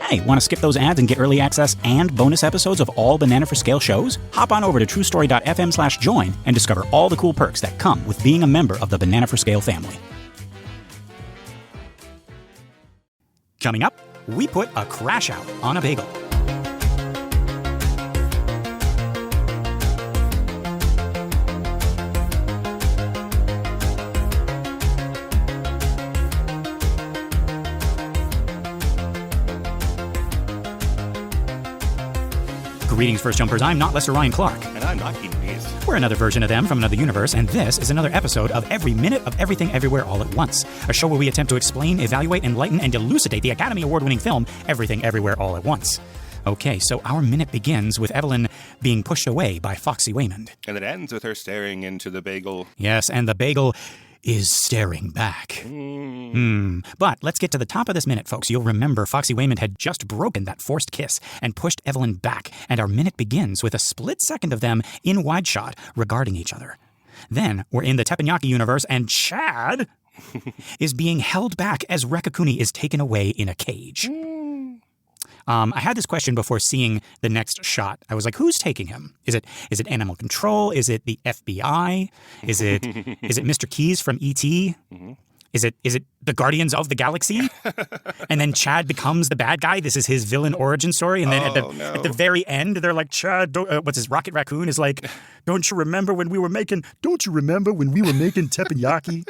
Hey, want to skip those ads and get early access and bonus episodes of all Banana for Scale shows? Hop on over to truestory.fm/join and discover all the cool perks that come with being a member of the Banana for Scale family. Coming up, we put a crash out on a bagel. Greetings, First Jumpers. I'm not Lester Ryan Clark. And I'm not Kynan. We're another version of them from another universe, and this is another episode of Every Minute of Everything Everywhere All at Once, a show where we attempt to explain, evaluate, enlighten, and elucidate the Academy Award-winning film Everything Everywhere All at Once. Okay, so our minute begins with Evelyn being pushed away by Foxy Waymond. And it ends with her staring into the bagel. Yes, and the bagel is staring back. But let's get to the top of this minute, folks. You'll remember Foxy Waymond had just broken that forced kiss and pushed Evelyn back, and our minute begins with a split second of them in wide shot regarding each other. Then we're in the teppanyaki universe, and Chad is being held back as Raccaccoonie is taken away in a cage. I had this question before seeing the next shot. I was like, who's taking him? Is it Animal Control? Is it the FBI? Is it Mr. Keys from E.T.? Mm-hmm. Is it the Guardians of the Galaxy? And then Chad becomes the bad guy. This is his villain origin story. And then at the very end, they're like, Chad, what's his Rocket Raccoon is like, don't you remember when we were making teppanyaki?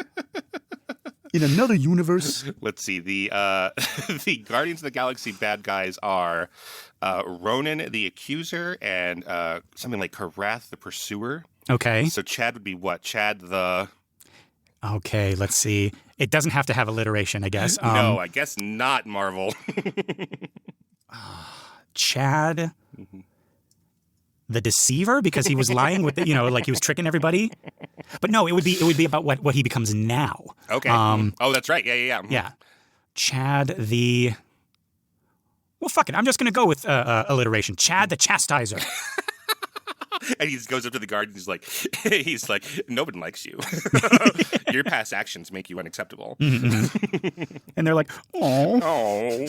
In another universe. Let's see. The the Guardians of the Galaxy bad guys are Ronan the Accuser and something like Karath the Pursuer. Okay. So Chad would be what? Chad the... Okay, let's see. It doesn't have to have alliteration, I guess. No, I guess not, Marvel. Chad... the Deceiver, because he was lying with like he was tricking everybody. But no, it would be about what he becomes now. Okay. Oh, that's right. Yeah. Yeah. Chad the... Well, fuck it. I'm just going to go with alliteration. Chad the Chastiser. And he just goes up to the guard and he's like, no one likes you. Your past actions make you unacceptable. Mm-hmm. And they're like, oh.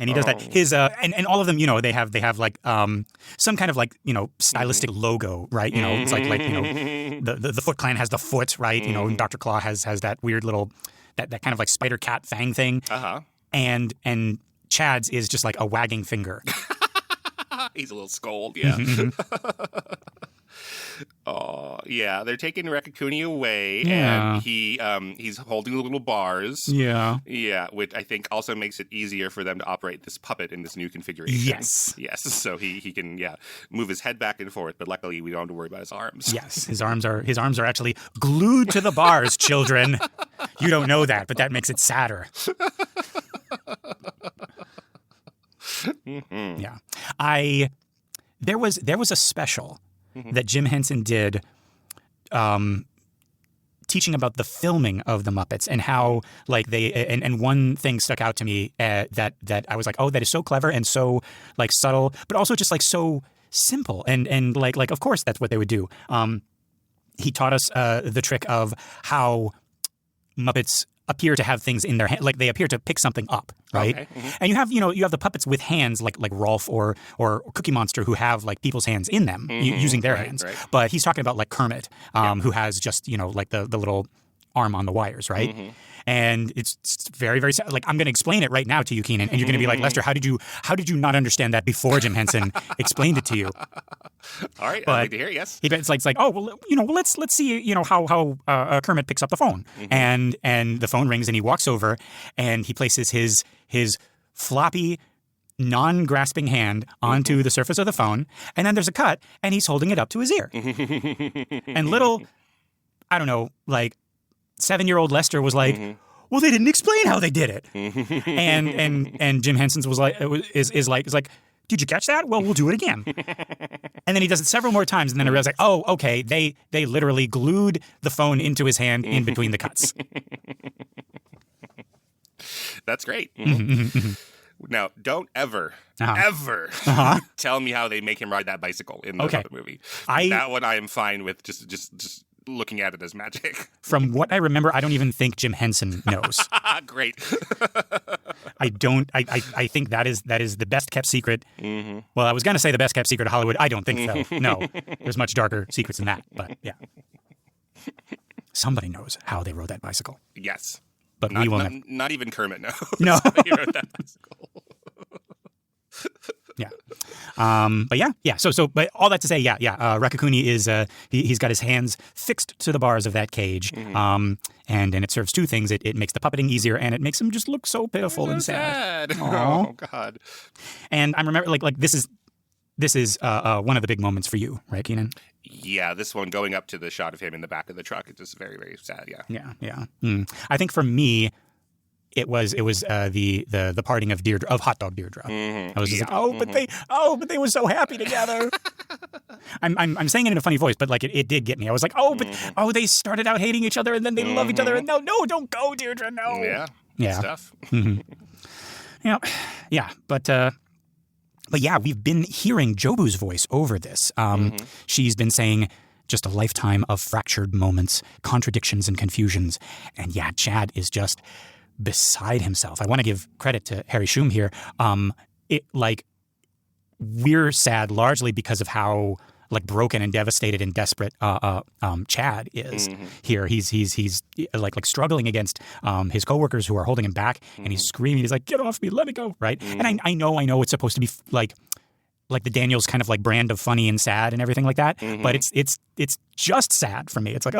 And he does that. His and all of them, they have like some kind of like stylistic logo, right? It's like the Foot Clan has the foot, right? And Dr. Claw has that weird little that kind of like spider cat fang thing. And Chad's is just like a wagging finger. He's a little scold, yeah. Mm-hmm. Oh, yeah. They're taking Raccaccoonie away, and he's holding the little bars. Yeah. Yeah, which I think also makes it easier for them to operate this puppet in this new configuration. Yes. So he can move his head back and forth, but luckily we don't have to worry about his arms. Yes, his arms are actually glued to the bars, children. You don't know that, but that makes it sadder. Mm-hmm. Yeah. There was a special that Jim Henson did teaching about the filming of the Muppets and how like they and one thing stuck out to me that I was like, oh, that is so clever and so like subtle, but also just like so simple and like of course that's what they would do. He taught us the trick of how Muppets appear to have things in their hand, like they appear to pick something up, right? Okay. Mm-hmm. And you have the puppets with hands like Rolf or Cookie Monster who have like people's hands in them using their hands. Right. But he's talking about like Kermit, who has just like the little arm on the wires, right? Mm-hmm. And it's very, very like I'm going to explain it right now to you, Kynan, and you're going to be like, Lester, how did you not understand that before Jim Henson explained it to you? All right, I'd like to hear. Yes, it's like oh well, let's see how Kermit picks up the phone, and the phone rings and he walks over and he places his floppy, non-grasping hand onto the surface of the phone, and then there's a cut and he's holding it up to his ear, and little, I don't know, like 7-year-old Lester was like, well, they didn't explain how they did it. and Jim Henson's was like, is like, did you catch that? Well, we'll do it again. And then he does it several more times, and then I realized like, oh, okay, they literally glued the phone into his hand in between the cuts. That's great. Now, don't ever tell me how they make him ride that bicycle in the Muppet movie. That one I am fine with. Just looking at it as magic. From what I remember, I don't even think Jim Henson knows. Great. I don't. I think that is the best kept secret. Mm-hmm. Well, I was going to say the best kept secret of Hollywood. I don't think so. No, there's much darker secrets than that. But yeah, somebody knows how they rode that bicycle. Yes, but we will never. Not even Kermit knows. No, how he rode that bicycle. Yeah. But yeah. So, but all that to say, Raccaccoonie is, he's got his hands fixed to the bars of that cage. Mm-hmm. And it serves two things. It makes the puppeting easier, and it makes him just look so pitiful and sad. Oh, God. And I remember, like this is one of the big moments for you, right, Kynan? Yeah, this one going up to the shot of him in the back of the truck. It's just very, very sad. Yeah. Yeah. I think for me, it was the parting of Deirdre, of Hot Dog Deirdre. Mm-hmm. I was just like, but they were so happy together. I'm saying it in a funny voice, but like it did get me. I was like, they started out hating each other and then they love each other, and no, don't go, Deirdre, no. Yeah. Yeah. Stuff. Mm-hmm. Yeah. But yeah, we've been hearing Jobu's voice over this. She's been saying just a lifetime of fractured moments, contradictions and confusions, and yeah, Chad is just beside himself. I want to give credit to Harry Shum here. We're sad largely because of how like broken and devastated and desperate Chad is here. He's like struggling against his coworkers who are holding him back, and he's screaming. He's like, "Get off me! Let me go!" Right? And I know it's supposed to be like the Daniels kind of like brand of funny and sad and everything like that. But it's just sad for me. It's like,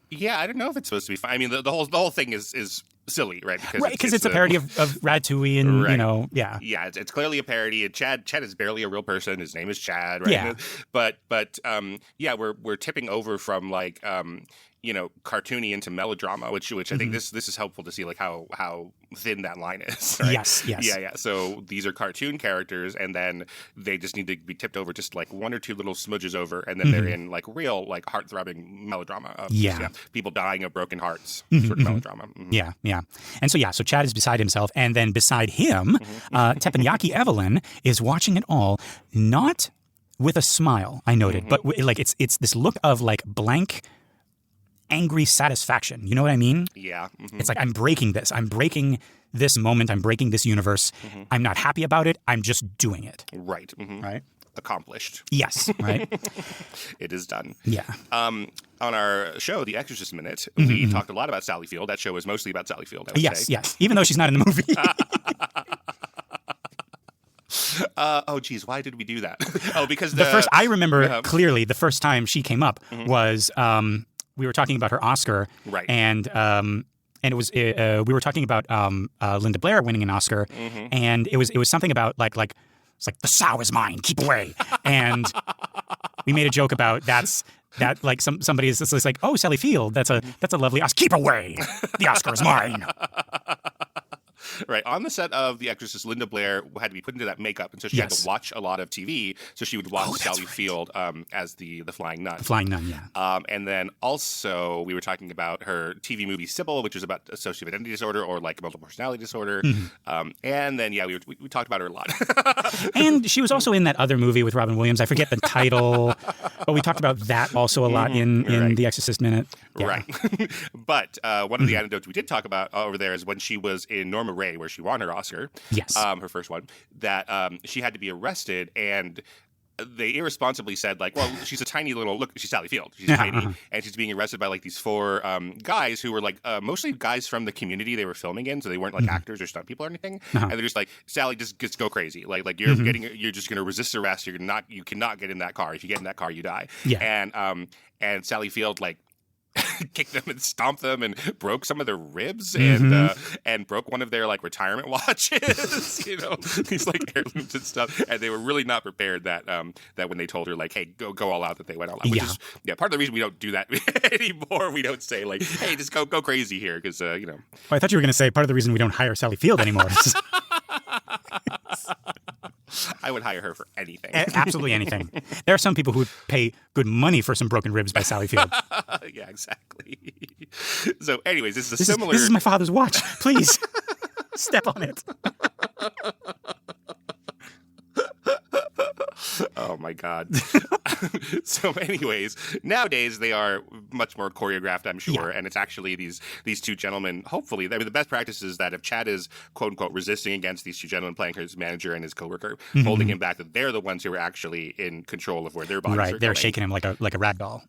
Yeah, I don't know if it's supposed to be fun. I mean, the whole thing is silly, right? Because it's a parody of Ratatouille, and right. Yeah, it's clearly a parody. And Chad is barely a real person. His name is Chad, right? Yeah. But we're tipping over from like cartoony into melodrama, which I think this is helpful to see like how thin that line is. Right? Yes. Yeah. So these are cartoon characters, and then they just need to be tipped over just like one or two little smudges over, and then they're in like real like heart-throbbing melodrama. Of people dying of broken hearts, sort of melodrama. Yeah. And so Chad is beside himself, and then beside him, Teppanyaki Evelyn is watching it all, not with a smile, I noted, but like it's this look of like blank, angry satisfaction. You know what I mean? Yeah. It's like, I'm breaking this. I'm breaking this moment. I'm breaking this universe. I'm not happy about it. I'm just doing it. Right. Right? Accomplished. Yes. Right? It is done. Yeah. On our show, The Exorcist Minute, we talked a lot about Sally Field. That show was mostly about Sally Field, I would say. Yes. Even though she's not in the movie. Oh, geez, why did we do that? Because I remember clearly the first time she came up was we were talking about her Oscar, right? And it was we were talking about Linda Blair winning an Oscar, and it was something about like it's like, the sow is mine, keep away, and we made a joke about that like somebody is just like, oh, Sally Field, that's a lovely Oscar, keep away, the Oscar is mine. Right. On the set of The Exorcist, Linda Blair had to be put into that makeup, and so she had to watch a lot of TV. So she would watch Sally Field as the Flying Nun. The Flying Nun, yeah. And then also we were talking about her TV movie Sybil, which was about dissociative identity disorder or like multiple personality disorder. And then, we talked about her a lot. And she was also in that other movie with Robin Williams. I forget the title, but we talked about that also a lot in The Exorcist Minute. Yeah. Right. But one of the anecdotes we did talk about over there is when she was in Norma Ray, where she won her Oscar, her first one, that she had to be arrested, and they irresponsibly said like, well, she's a tiny little, look, she's Sally Field, she's tiny, and she's being arrested by like these four guys who were like mostly guys from the community they were filming in, so they weren't like actors or stunt people or anything, and they're just like, Sally, just go crazy, like you're just going to resist arrest, you cannot get in that car. If you get in that car, you die. And Sally Field like kicked them and stomped them and broke some of their ribs and broke one of their like retirement watches, these like heirlooms and stuff. And they were really not prepared that when they told her like, hey, go all out, that they went all out. Which is part of the reason we don't do that anymore. We don't say like, hey, just go crazy here because Well, I thought you were going to say part of the reason we don't hire Sally Field anymore. I would hire her for anything. Absolutely anything. There are some people who would pay good money for some broken ribs by Sally Field. Yeah, exactly. So anyways, this is similar. This is my father's watch. Please, step on it. Oh my God. So anyways, nowadays they are much more choreographed, I'm sure. And it's actually these two gentlemen, hopefully. I mean, the best practice is that if Chad is, quote unquote, resisting against these two gentlemen playing his manager and his coworker, holding him back, that they're the ones who are actually in control of where their bodies are going. They're shaking him like a rag doll.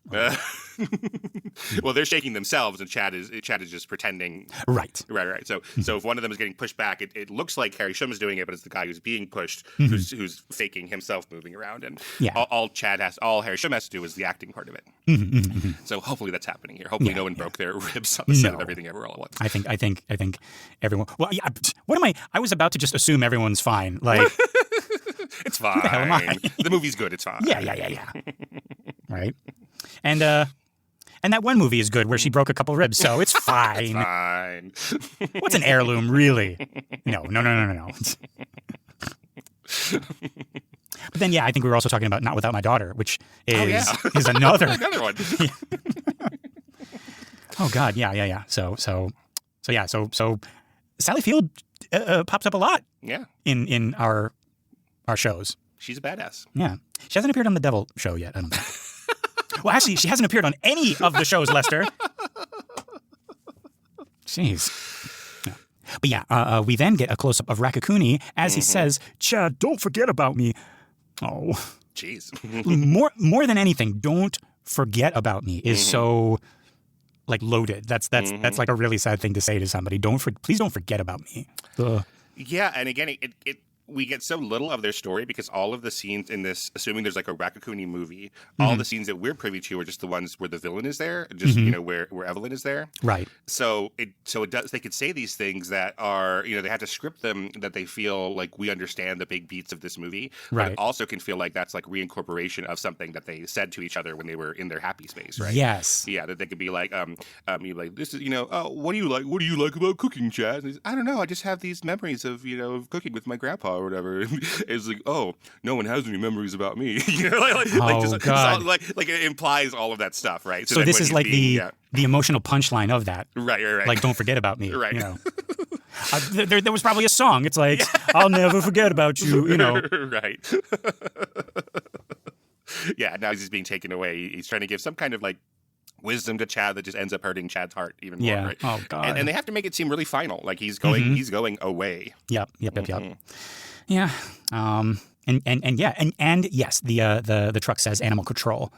Well, they're shaking themselves, and Chad is just pretending. Right. So if one of them is getting pushed back, it looks like Harry Shum is doing it, but it's the guy who's being pushed who's faking himself moving around. And all Harry Shum has to do is the acting part of it. So hopefully that's happening here. Hopefully no one broke their ribs on the set of Everything Everywhere All at Once. I think everyone. Well, yeah. What am I? I was about to just assume everyone's fine. Like it's fine. Who the hell am I? The movie's good. It's fine. Yeah. Right. And that one movie is good where she broke a couple ribs, so it's fine. It's fine. What's an heirloom, really? No. But then, I think we were also talking about Not Without My Daughter, which is another one. Oh God, yeah. So Sally Field pops up a lot. Yeah. In our shows. She's a badass. Yeah. She hasn't appeared on the Devil show yet, I don't think. Well, actually, she hasn't appeared on any of the shows, Lester. Jeez. Yeah. But we then get a close-up of Raccaccoonie as he says, "Chad, don't forget about me." Oh. Jeez. more than anything, "don't forget about me" is so like loaded. That's like a really sad thing to say to somebody. Please don't forget about me. Ugh. Yeah, and again, we get so little of their story because all of the scenes in this, assuming there's like a Raccaccoonie movie, all the scenes that we're privy to are just the ones where the villain is there, just where Evelyn is there. Right. So it does. They could say these things that are they have to script them that they feel like we understand the big beats of this movie. Right. But it also can feel like that's like reincorporation of something that they said to each other when they were in their happy space. Right. Yes. Yeah. That they could be like, this is oh, what do you like? What do you like about cooking, Chad? And I don't know. I just have these memories of of cooking with my grandpa or whatever. It's like, oh, no one has any memories about me. God. Like it implies all of that stuff, right? So this is like the emotional punchline of that. Right. Like, don't forget about me. Right. There was probably a song. It's like, I'll never forget about you. Right. Yeah. Now he's just being taken away. He's trying to give some kind of like wisdom to Chad that just ends up hurting Chad's heart even more. Right? Oh God. And they have to make it seem really final. Like he's going away. Yep. Yeah. And yes, the truck says animal control.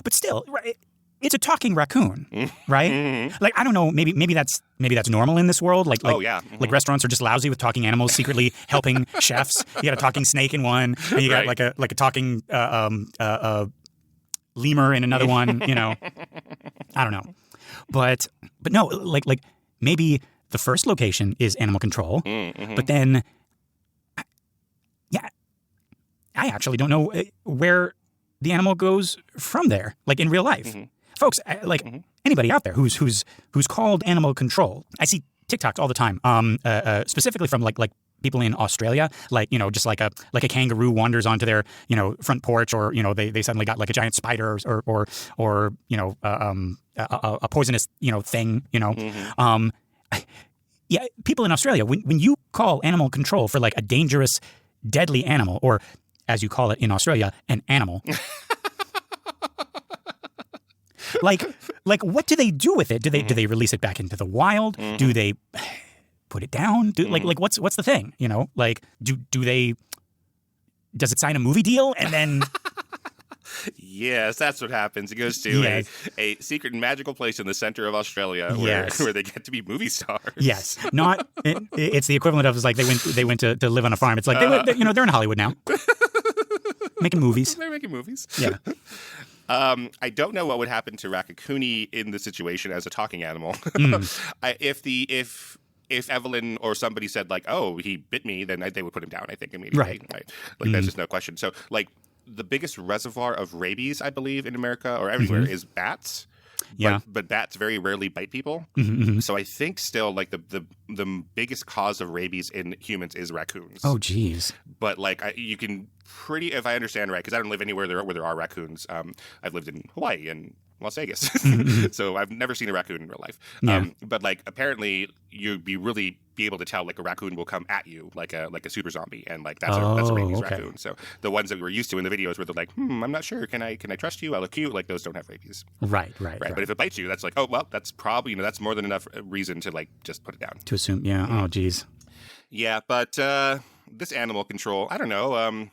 But still, right, it's a talking raccoon, right? Like, I don't know, maybe that's normal in this world. Like like restaurants are just lousy with talking animals secretly helping chefs. You got a talking snake in one, and you got like a talking lemur in another one. I don't know, but no, like maybe the first location is animal control, but then, I actually don't know where the animal goes from there, like in real life. Folks, anybody out there who's called animal control, I see TikToks all the time, specifically from like people in Australia, just like a kangaroo wanders onto their front porch, or they suddenly got like a giant spider or a poisonous thing. Yeah, people in Australia, when you call animal control for like a dangerous, deadly animal, or as you call it in Australia, an animal. Like what do they do with it? Do they release it back into the wild? Do they put it down? Like what's the thing? Like does it sign a movie deal and then? Yes, that's what happens. It goes to a secret and magical place in the center of Australia where they get to be movie stars. Yes, it's the equivalent of like they went to live on a farm. It's like they're in Hollywood now, making movies. They're making movies. Yeah. I don't know what would happen to Raccaccoonie in the situation as a talking animal. If Evelyn or somebody said like, "Oh, he bit me," then they would put him down. I think immediately. Right. Like that's just no question. So like. The biggest reservoir of rabies, I believe, in America or everywhere is bats. Yeah. But bats very rarely bite people. So I think still like the biggest cause of rabies in humans is raccoons. Oh, geez. But like you can if I understand right, because I don't live anywhere where there are raccoons. I've lived in Hawaii and Las Vegas. So I've never seen a raccoon in real life. Yeah. But like apparently you'd be able to tell like a raccoon will come at you like a super zombie, and like that's a rabies raccoon. So the ones that we were used to in the videos where they're like, I'm not sure, can I trust you? I look cute. Like those don't have rabies. Right. But if it bites you, that's like, oh well, that's probably that's more than enough reason to like just put it down. To assume, yeah. Oh geez. Yeah, but this animal control, I don't know.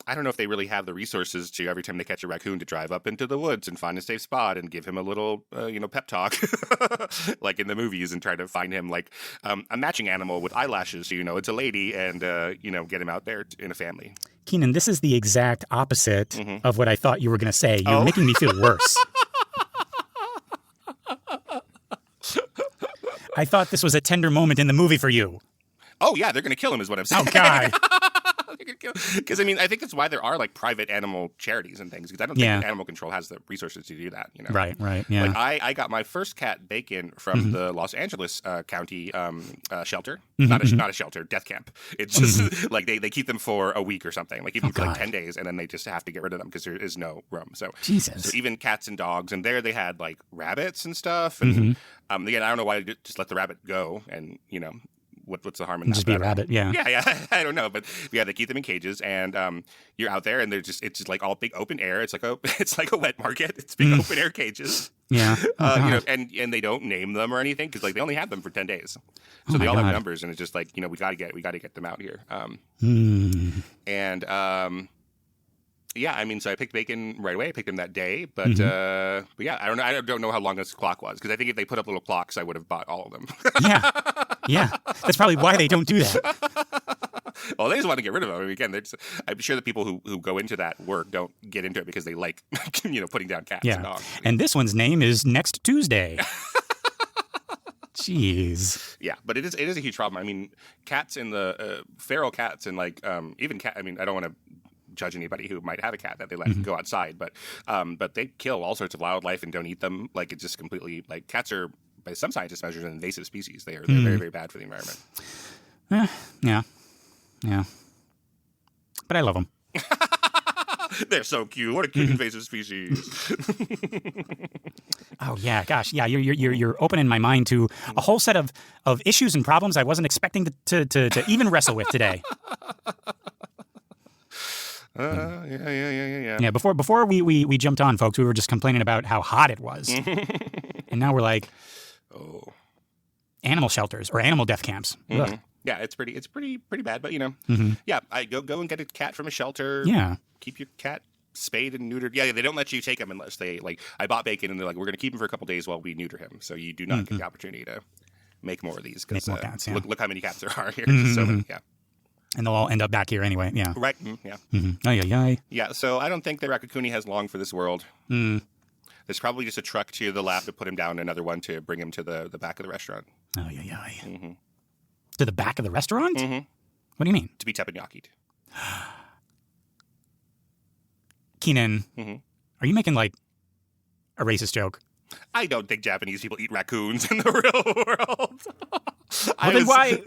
I don't know if they really have the resources to every time they catch a raccoon to drive up into the woods and find a safe spot and give him a little, pep talk, like in the movies, and try to find him like a matching animal with eyelashes, so it's a lady, and get him out there in a family. Kynan, this is the exact opposite of what I thought you were going to say. You're making me feel worse. I thought this was a tender moment in the movie for you. Oh yeah, they're going to kill him, is what I'm saying. Oh God. Because I think that's why there are like private animal charities and things. Because I don't think animal control has the resources to do that. Right. Yeah. Like I got my first cat, Bacon, from the Los Angeles County shelter. Not a shelter, death camp. It's just like they keep them for a week or something. Like keep them for like 10 days, and then they just have to get rid of them because there is no room. So Jesus. So even cats and dogs, and there they had like rabbits and stuff. And again, I don't know why they just let the rabbit go, and what's the harm in that? Just be a rabbit, yeah. Yeah, I don't know, but yeah, they keep them in cages, and you're out there, and it's just like all big open air. It's like a wet market. It's big open air cages. Yeah, and they don't name them or anything because like they only have them for 10 days, so they all have numbers, and it's just like we got to get them out here. Yeah, I mean, so I picked Bacon right away. I picked him that day, but yeah, I don't know. I don't know how long this clock was because I think if they put up little clocks, I would have bought all of them. Yeah. That's probably why they don't do that. Well, they just want to get rid of them. I mean, again, I'm sure the people who go into that work don't get into it because they like, putting down cats and dogs. And this one's name is Next Tuesday. Jeez. Yeah, but it is a huge problem. I mean, cats in the feral cats and like even cat. I mean, I don't want to judge anybody who might have a cat that they let go outside, but they kill all sorts of wildlife and don't eat them. Like it's just completely like cats are, by some scientists measures, an invasive species. They're very, very bad for the environment. Yeah. But I love them. They're so cute. What a cute invasive species. Oh yeah, gosh, yeah. You're opening my mind to a whole set of issues and problems I wasn't expecting to even wrestle with today. Yeah. Yeah, before we jumped on, folks, we were just complaining about how hot it was. And now we're like, animal shelters or animal death camps. Yeah, it's pretty bad, but yeah, I go and get a cat from a shelter. Yeah. Keep your cat spayed and neutered. Yeah, they don't let you take him unless they like. I bought Bacon, and they're like, we're going to keep him for a couple days while we neuter him. So you do not get the opportunity to make more of these. Make more cats. Yeah. Look how many cats there are here. So many, yeah. And they'll all end up back here anyway. Yeah. Right. Yeah. Yeah. So I don't think the Raccaccoonie has long for this world. There's probably just a truck to the lab to put him down, another one to bring him to the back of the restaurant. To the back of the restaurant? What do you mean? To be teppanyakki'd. Kynan, are you making like a racist joke? I don't think Japanese people eat raccoons in the real world. Then why?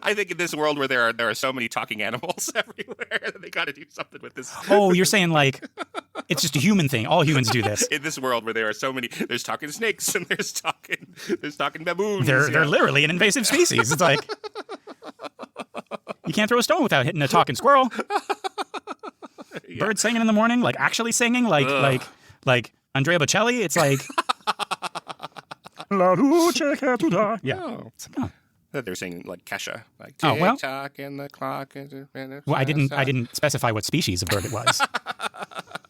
I think in this world where there are so many talking animals everywhere, they got to do something with this. Oh, you're saying like it's just a human thing. All humans do this. In this world where there are so many, there's talking snakes and there's talking baboons. They're literally an invasive species. It's like you can't throw a stone without hitting a talking squirrel. Birds singing in the morning, like actually singing, like Andrea Bocelli. It's like La luce che tu dai. Yeah. They're saying like Kesha, like tick tock and the clock. Well, I didn't specify what species of bird it was.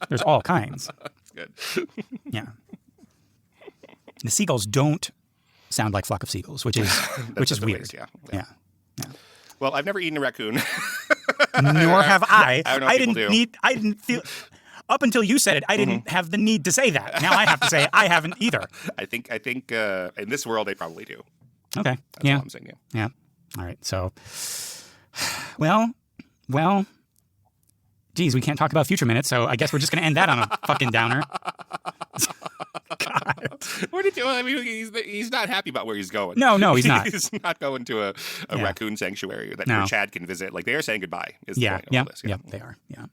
There's all kinds. That's good. Yeah. The seagulls don't sound like flock of seagulls, which is weird. Yeah. Well, I've never eaten a raccoon. Nor have I. I didn't feel. Up until you said it, I didn't have the need to say that. Now I have to say I haven't either. I think in this world they probably do. Okay. That's all I'm saying. Yeah. All right. So, well, geez, we can't talk about future minutes, so I guess we're just going to end that on a fucking downer. God. What did you? I mean, he's not happy about where he's going. No, he's not. He's not going to a raccoon sanctuary where Chad can visit. Like they are saying goodbye. Is the point of all this. They are. Yeah.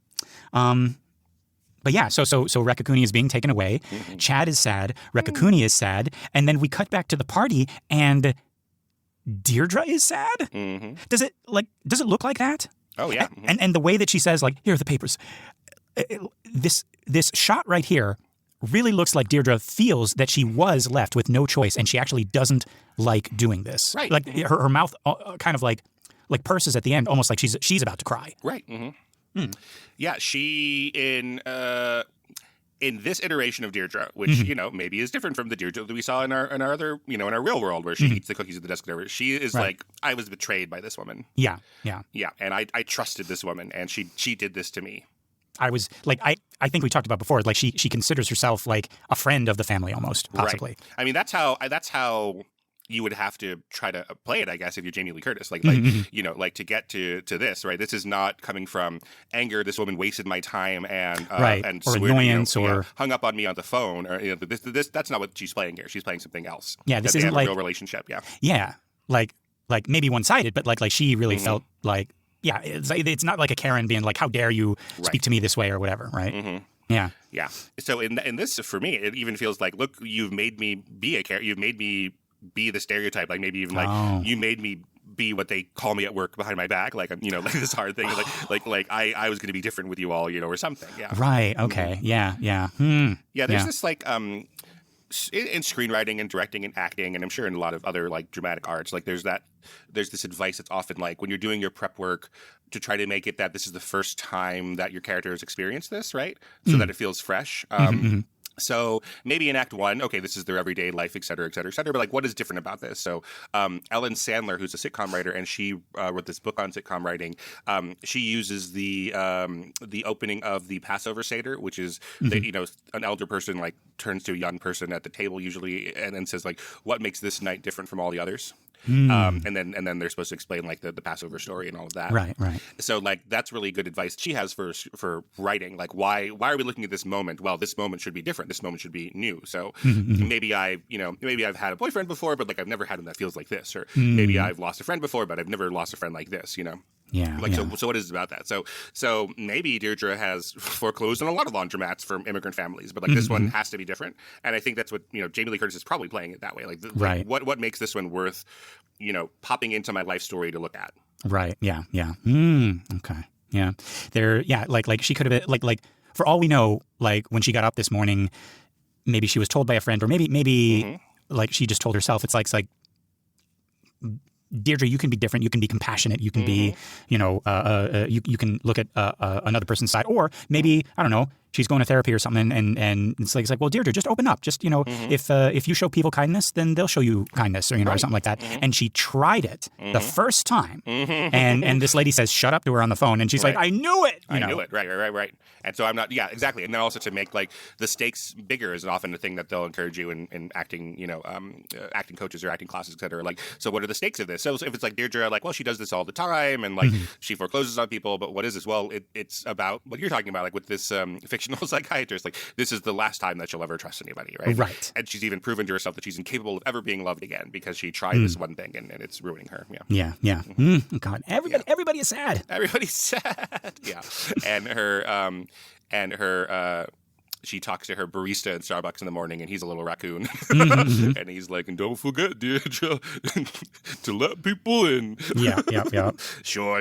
yeah, so Raccaccoonie is being taken away. Chad is sad. Raccaccoonie is sad. And then we cut back to the party, and Deirdre is sad? Does it look like that? Oh, yeah. And the way that she says, like, here are the papers. This shot right here really looks like Deirdre feels that she was left with no choice, and she actually doesn't like doing this. Right. Like her mouth kind of like purses at the end, almost like she's about to cry. Right. Yeah, she in this iteration of Deirdre, which maybe is different from the Deirdre that we saw in our other in our real world where she eats the cookies at the desk. Whatever. She is like, I was betrayed by this woman. Yeah. And I trusted this woman, and she did this to me. I was like, I think we talked about before, like she considers herself like a friend of the family almost, possibly. Right. I mean, that's how you would have to try to play it, I guess, if you're Jamie Lee Curtis. Like to get to this, right? This is not coming from anger. This woman wasted my time and or annoyance or hung up on me on the phone, or this. That's not what she's playing here. She's playing something else. Yeah, this isn't like a real relationship. Yeah. Yeah, like maybe one-sided, but like she really felt like. Yeah, it's not like a Karen being like, how dare you speak to me this way or whatever, right? Yeah. Yeah. So in this, for me, it even feels like, look, you've made me be a Karen. You've made me be the stereotype. Like maybe even like you made me be what they call me at work behind my back. Like, like this hard thing. Like I was going to be different with you all, or something. Yeah. Right. Okay. Yeah. Yeah. Yeah. There's this like in screenwriting and directing and acting, and I'm sure in a lot of other like dramatic arts, like there's this advice that's often like when you're doing your prep work to try to make it that this is the first time that your character has experienced this, right? So that it feels fresh. So maybe in Act 1, okay, this is their everyday life, et cetera, et cetera, et cetera. But like, what is different about this? So Ellen Sandler, who's a sitcom writer, and she wrote this book on sitcom writing. She uses the opening of the Passover Seder, which is an elder person like turns to a young person at the table usually, and then says like, "What makes this night different from all the others?" And then they're supposed to explain like the Passover story and all of that. Right. So like that's really good advice she has for writing. Like why are we looking at this moment? Well, this moment should be different. This moment should be new. So maybe maybe I've had a boyfriend before, but like I've never had one that feels like this. Or maybe I've lost a friend before, but I've never lost a friend like this. Yeah. So what is it about that? So maybe Deirdre has foreclosed on a lot of laundromats for immigrant families, but like this one has to be different. And I think that's what Jamie Lee Curtis is probably playing it that way. Like, what makes this one worth popping into my life story to look at? Right. Yeah. Okay. Yeah. Like she could have been like for all we know, like when she got up this morning, maybe she was told by a friend, or maybe like she just told herself. It's like. Deirdre, you can be different. You can be compassionate. You can be, you can look at another person's side, or maybe I don't know. She's going to therapy or something, and it's like, well, Deirdre, just open up. Just if you show people kindness, then they'll show you kindness, or or something like that. And she tried it the first time, and this lady says, "Shut up" to her on the phone, and she's like, "I knew it." I knew it. Right. And so I'm not. Yeah, exactly. And then also to make like the stakes bigger is often a thing that they'll encourage you in acting. Acting coaches or acting classes, et cetera. Like, so what are the stakes of this? So if it's like Deirdre, like, well, she does this all the time, and like she forecloses on people, but what is this? Well, it's about what you're talking about, like with this fictional psychiatrist. Like, this is the last time that she'll ever trust anybody, right? Right. And she's even proven to herself that she's incapable of ever being loved again because she tried this one thing and it's ruining her. Yeah. God, everybody is sad. Everybody's sad. Yeah. And her she talks to her barista in Starbucks in the morning, and he's a little raccoon. And he's like, and don't forget, Deirdre, to let people in. Yeah. Sure.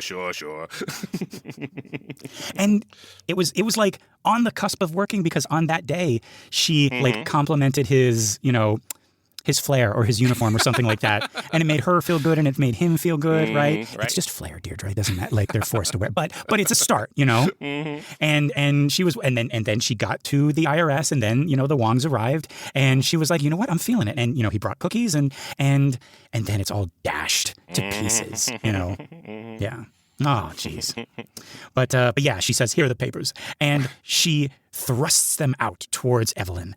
And it was like on the cusp of working, because on that day she like complimented his, his flair or his uniform or something like that. And it made her feel good, and it made him feel good, right? It's just flair, Deirdre. It doesn't matter. Like, they're forced to wear it. But it's a start, And she was, and then she got to the IRS, and then, the Wongs arrived, and she was like, you know what? I'm feeling it. And, he brought cookies, and then it's all dashed to pieces, Yeah. Oh, jeez. But yeah, she says, here are the papers. And she thrusts them out towards Evelyn.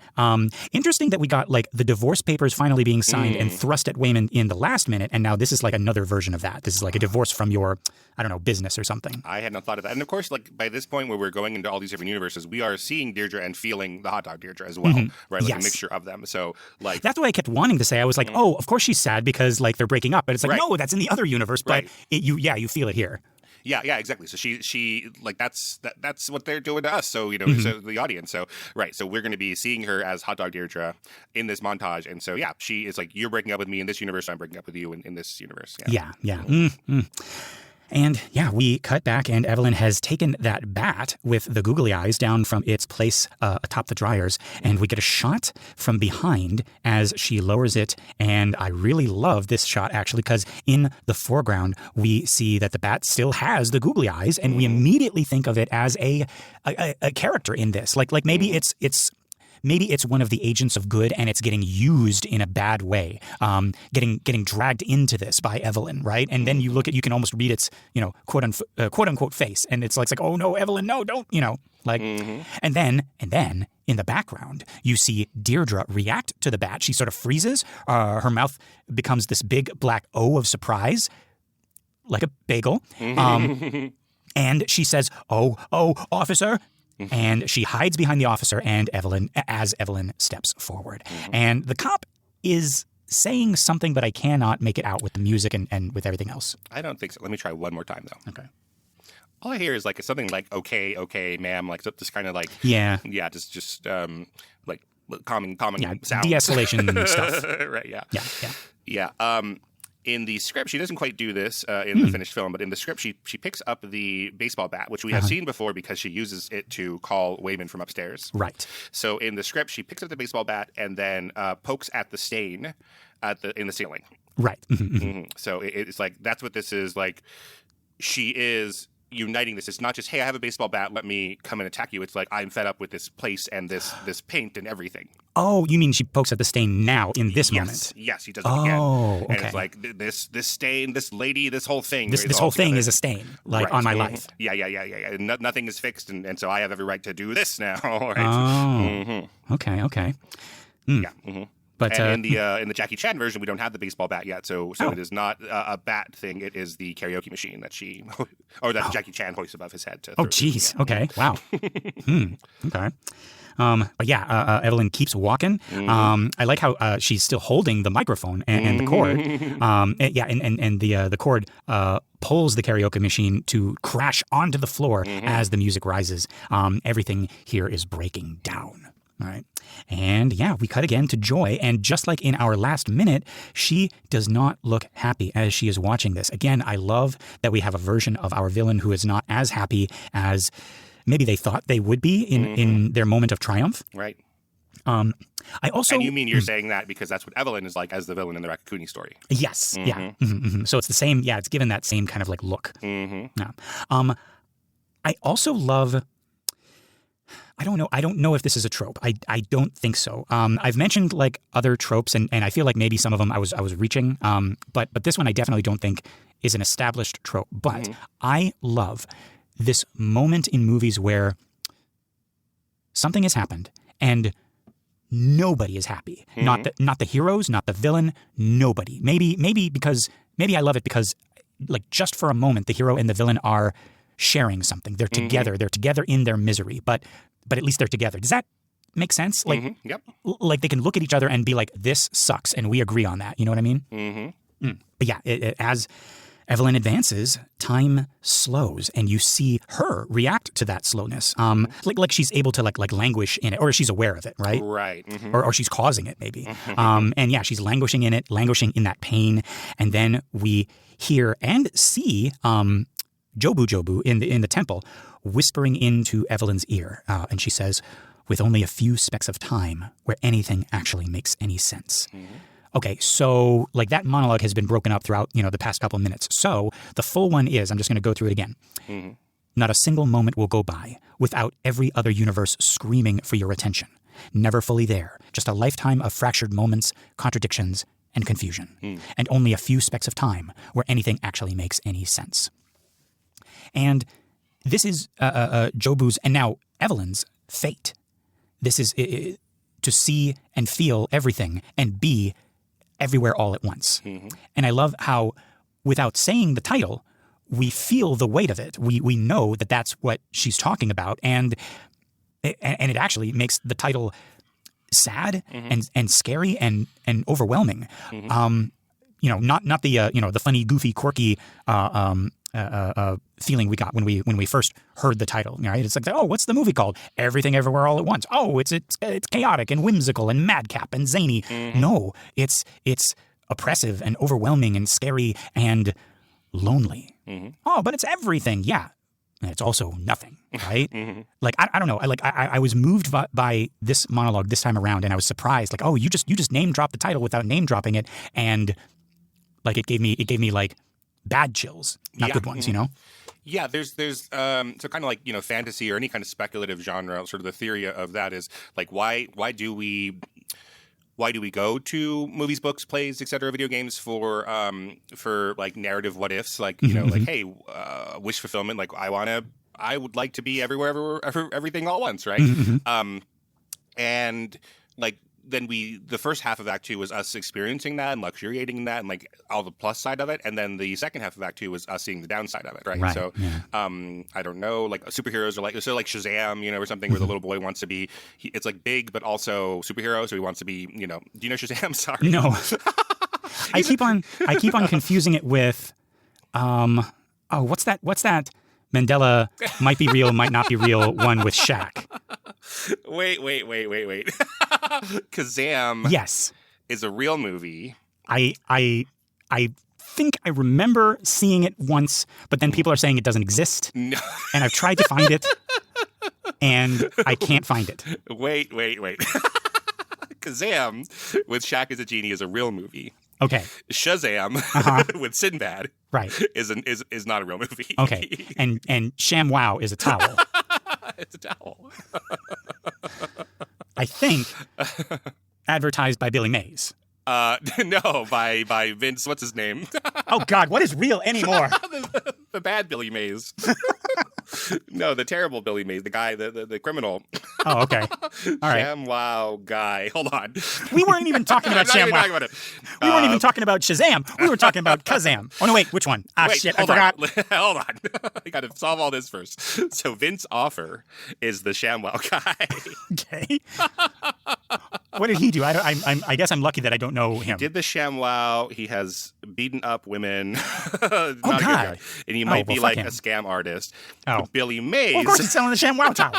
Interesting that we got like the divorce papers finally being signed and thrust at Waymond in the last minute, and now this is like another version of that. This is like a divorce from your, I don't know, business or something. I had not thought of that. And of course, like by this point where we're going into all these different universes, we are seeing Deirdre and feeling the hot dog Deirdre as well, right? Like a mixture of them. So like that's what I kept wanting to say. I was like, oh, of course she's sad because like they're breaking up, but it's like no, that's in the other universe. But you feel it here. Yeah, exactly. So she like that's what they're doing to us. So so the audience. So right. So we're going to be seeing her as Hot Dog Deirdre in this montage, and so yeah, she is like, you're breaking up with me in this universe, I'm breaking up with you in this universe. Yeah. And yeah, we cut back, and Evelyn has taken that bat with the googly eyes down from its place atop the dryers, and we get a shot from behind as she lowers it. And I really love this shot, actually, because in the foreground, we see that the bat still has the googly eyes, and we immediately think of it as a character in this. Like maybe maybe it's one of the agents of good, and it's getting used in a bad way, getting dragged into this by Evelyn, right? And then you can almost read its, quote unquote face, and it's like, oh no, Evelyn, no, don't, and then in the background, you see Deirdre react to the bat. She sort of freezes. Her mouth becomes this big black O of surprise, like a bagel. And she says, "Oh, officer." And she hides behind the officer and Evelyn steps forward. And the cop is saying something, but I cannot make it out with the music and with everything else. I don't think so. Let me try one more time, though. Okay. All I hear is like something like, okay, ma'am, like just kind of like, just like calming sound. De-escalation stuff. Right, yeah. Yeah. In the script, she doesn't quite do this in the finished film, but in the script, she picks up the baseball bat, which we have seen before because she uses it to call Waymond from upstairs. Right. So in the script, she picks up the baseball bat and then pokes at the stain in the ceiling. Right. So it's like, that's what this is. Like, she is uniting this. It's not just, hey, I have a baseball bat, let me come and attack you. It's like, I'm fed up with this place and this paint and everything. Oh, you mean she pokes at the stain now in this moment? Yes, he does it again. Oh, okay. And it's like, this stain, this lady, this whole thing. This whole thing is a stain, like, on my life. Yeah. Nothing is fixed, and so I have every right to do this now. Right? Oh, okay. Yeah. But and in the Jackie Chan version, we don't have the baseball bat yet, so it is not a bat thing. It is the karaoke machine that Jackie Chan hoists above his head. Oh, jeez. Okay. Wow. Okay. But yeah, Evelyn keeps walking. I like how she's still holding the microphone and the cord. And the cord pulls the karaoke machine to crash onto the floor as the music rises. Everything here is breaking down. All right. And yeah, we cut again to Joy. And just like in our last minute, she does not look happy as she is watching this. Again, I love that we have a version of our villain who is not as happy as maybe they thought they would be in their moment of triumph. Right. I also. And you mean you're saying that because that's what Evelyn is like as the villain in the Raccaccoonie story? Yes. Yeah. So it's the same. Yeah, it's given that same kind of like look. Yeah. I also love. I don't know if this is a trope. I don't think so. I've mentioned like other tropes, and I feel like maybe some of them I was reaching. But this one I definitely don't think is an established trope. But I love this moment in movies where something has happened and nobody is happy. Not the heroes, not the villain, nobody. Maybe I love it because like just for a moment the hero and the villain are sharing something. They're together. They're together in their misery. But at least they're together. Does that make sense? Like, Yep. Like they can look at each other and be like, "This sucks," and we agree on that. You know what I mean? But yeah, as Evelyn advances, time slows, and you see her react to that slowness. Like she's able to like languish in it, or she's aware of it, right? Right. Or she's causing it, maybe. And yeah, she's languishing in it, languishing in that pain, and then we hear and see Jobu in the temple whispering into Evelyn's ear, and she says, "With only a few specks of time where anything actually makes any sense." Okay, so like that monologue has been broken up throughout the past couple of minutes. So the full one is, I'm just going to go through it again. Not a single moment will go by without every other universe screaming for your attention. Never fully there, just a lifetime of fractured moments, contradictions, and confusion. And only a few specks of time where anything actually makes any sense. And this is Jobu's and now Evelyn's fate. This is to see and feel everything and be everywhere all at once. And I love how, without saying the title, we feel the weight of it. We know that that's what she's talking about, and it actually makes the title sad and scary and overwhelming. Not the the funny, goofy, quirky feeling we got when we first heard the title. Right? It's like, oh, what's the movie called? Everything Everywhere All at Once. Oh, it's chaotic and whimsical and madcap and zany. Mm-hmm. No, it's oppressive and overwhelming and scary and lonely. Mm-hmm. Oh, but it's everything. Yeah. And it's also nothing, right? Mm-hmm. Like, I don't know. I was moved by this monologue this time around, and I was surprised. Like, oh, you just name dropped the title without name dropping it, and like it gave me like bad chills, not good ones, mm-hmm. Yeah, there's so kind of like, fantasy or any kind of speculative genre. Sort of the theory of that is like, why do we go to movies, books, plays, etc., video games for like narrative what ifs, like like, hey, wish fulfillment, like I would like to be everywhere, everything all at once, right? Mm-hmm. And like then the first half of Act 2 was us experiencing that and luxuriating that and like all the plus side of it, and then the second half of Act 2 was us seeing the downside of it, right? So yeah. I don't know, like superheroes are like Shazam, or something where the little boy wants to be. It's like big, but also superhero, so he wants to be. Do you know Shazam? Sorry, no. I keep on confusing it with, what's that? Mandela might be real, might not be real. One with Shaq. Wait. Kazam. Yes, is a real movie. I think I remember seeing it once, but then people are saying it doesn't exist. No. And I've tried to find it, and I can't find it. Wait. Kazam with Shaq as a genie is a real movie. Okay. Shazam with Sinbad, right, is not a real movie. Okay. And ShamWow is a towel. It's a towel. I think advertised by Billy Mays. No, by Vince. What's his name? Oh God, what is real anymore? the bad Billy Mays. No, the terrible Billy Mays, the guy, the criminal. Oh, okay. All right. ShamWow guy. Hold on. We weren't even talking about ShamWow. We weren't even talking about Shazam. We were talking about Kazam. Oh no, wait, which one? Shit, I forgot. Hold on. I got to solve all this first. So Vince Offer is the ShamWow guy. Okay. What did he do? I guess I'm lucky that I don't know him. He did the ShamWow. He has beaten up women. Oh God! And he might be like him. A scam artist. Oh. Billy Mays. Well, of course, he's selling the ShamWow towel.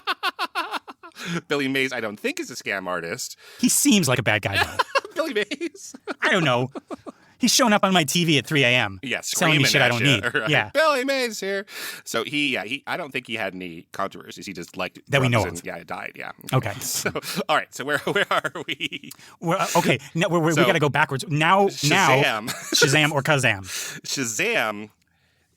Billy Mays, I don't think is a scam artist. He seems like a bad guy, though. Billy Mays. I don't know. He's showing up on my TV at 3 a.m. Yes, selling me shit I don't need. Right. Yeah, Billy Mays here. So I don't think he had any controversies. He just liked that we know of. Yeah, it died. Yeah. Okay. So all right. So where are we? Okay. Now we got to go backwards. Now Shazam or Kazam. Shazam,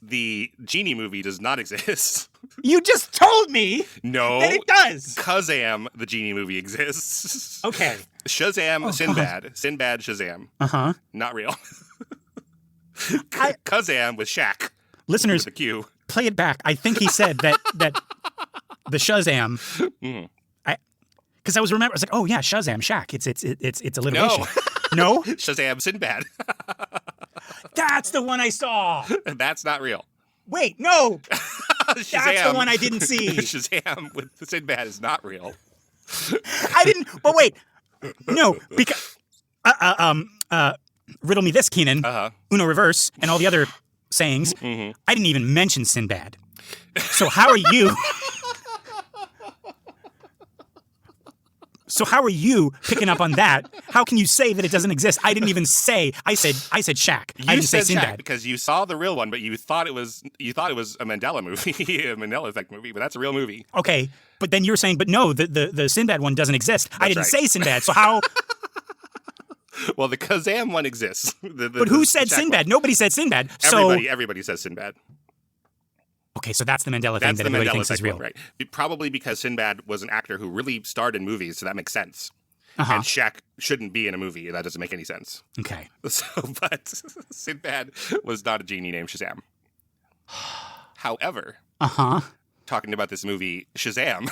the genie movie, does not exist. You just told me. No, that it does. Kazam, the genie movie, exists. Okay. Shazam, Sinbad, Shazam. Not real. Kazam with Shaq. Listeners, with a Q. Play it back. I think he said that the Shazam. Because I was like, oh yeah, Shazam, Shaq. It's alliteration. No. Shazam, Sinbad. That's the one I saw. That's not real. Wait, no. Shazam, that's the one I didn't see. Shazam with Sinbad is not real. I didn't. But wait, no, because riddle me this, Kynan. Uno reverse and all the other sayings. Mm-hmm. I didn't even mention Sinbad. So how are you? So how are you picking up on that? How can you say that it doesn't exist? I didn't even say. I said Shaq. I didn't say Sinbad because you saw the real one, but you thought it was a Mandela movie, a Mandela effect movie. But that's a real movie. Okay, but then you're saying, but no, the Sinbad one doesn't exist. I didn't say Sinbad. So how? Well, the Kazam one exists. But who said Sinbad? One. Nobody said Sinbad. Everybody says Sinbad. Okay, so that's the Mandela thing that everybody thinks is real. Right. Probably because Sinbad was an actor who really starred in movies, so that makes sense. And Shaq shouldn't be in a movie. That doesn't make any sense. Okay. But Sinbad was not a genie named Shazam. However, talking about this movie, Shazam.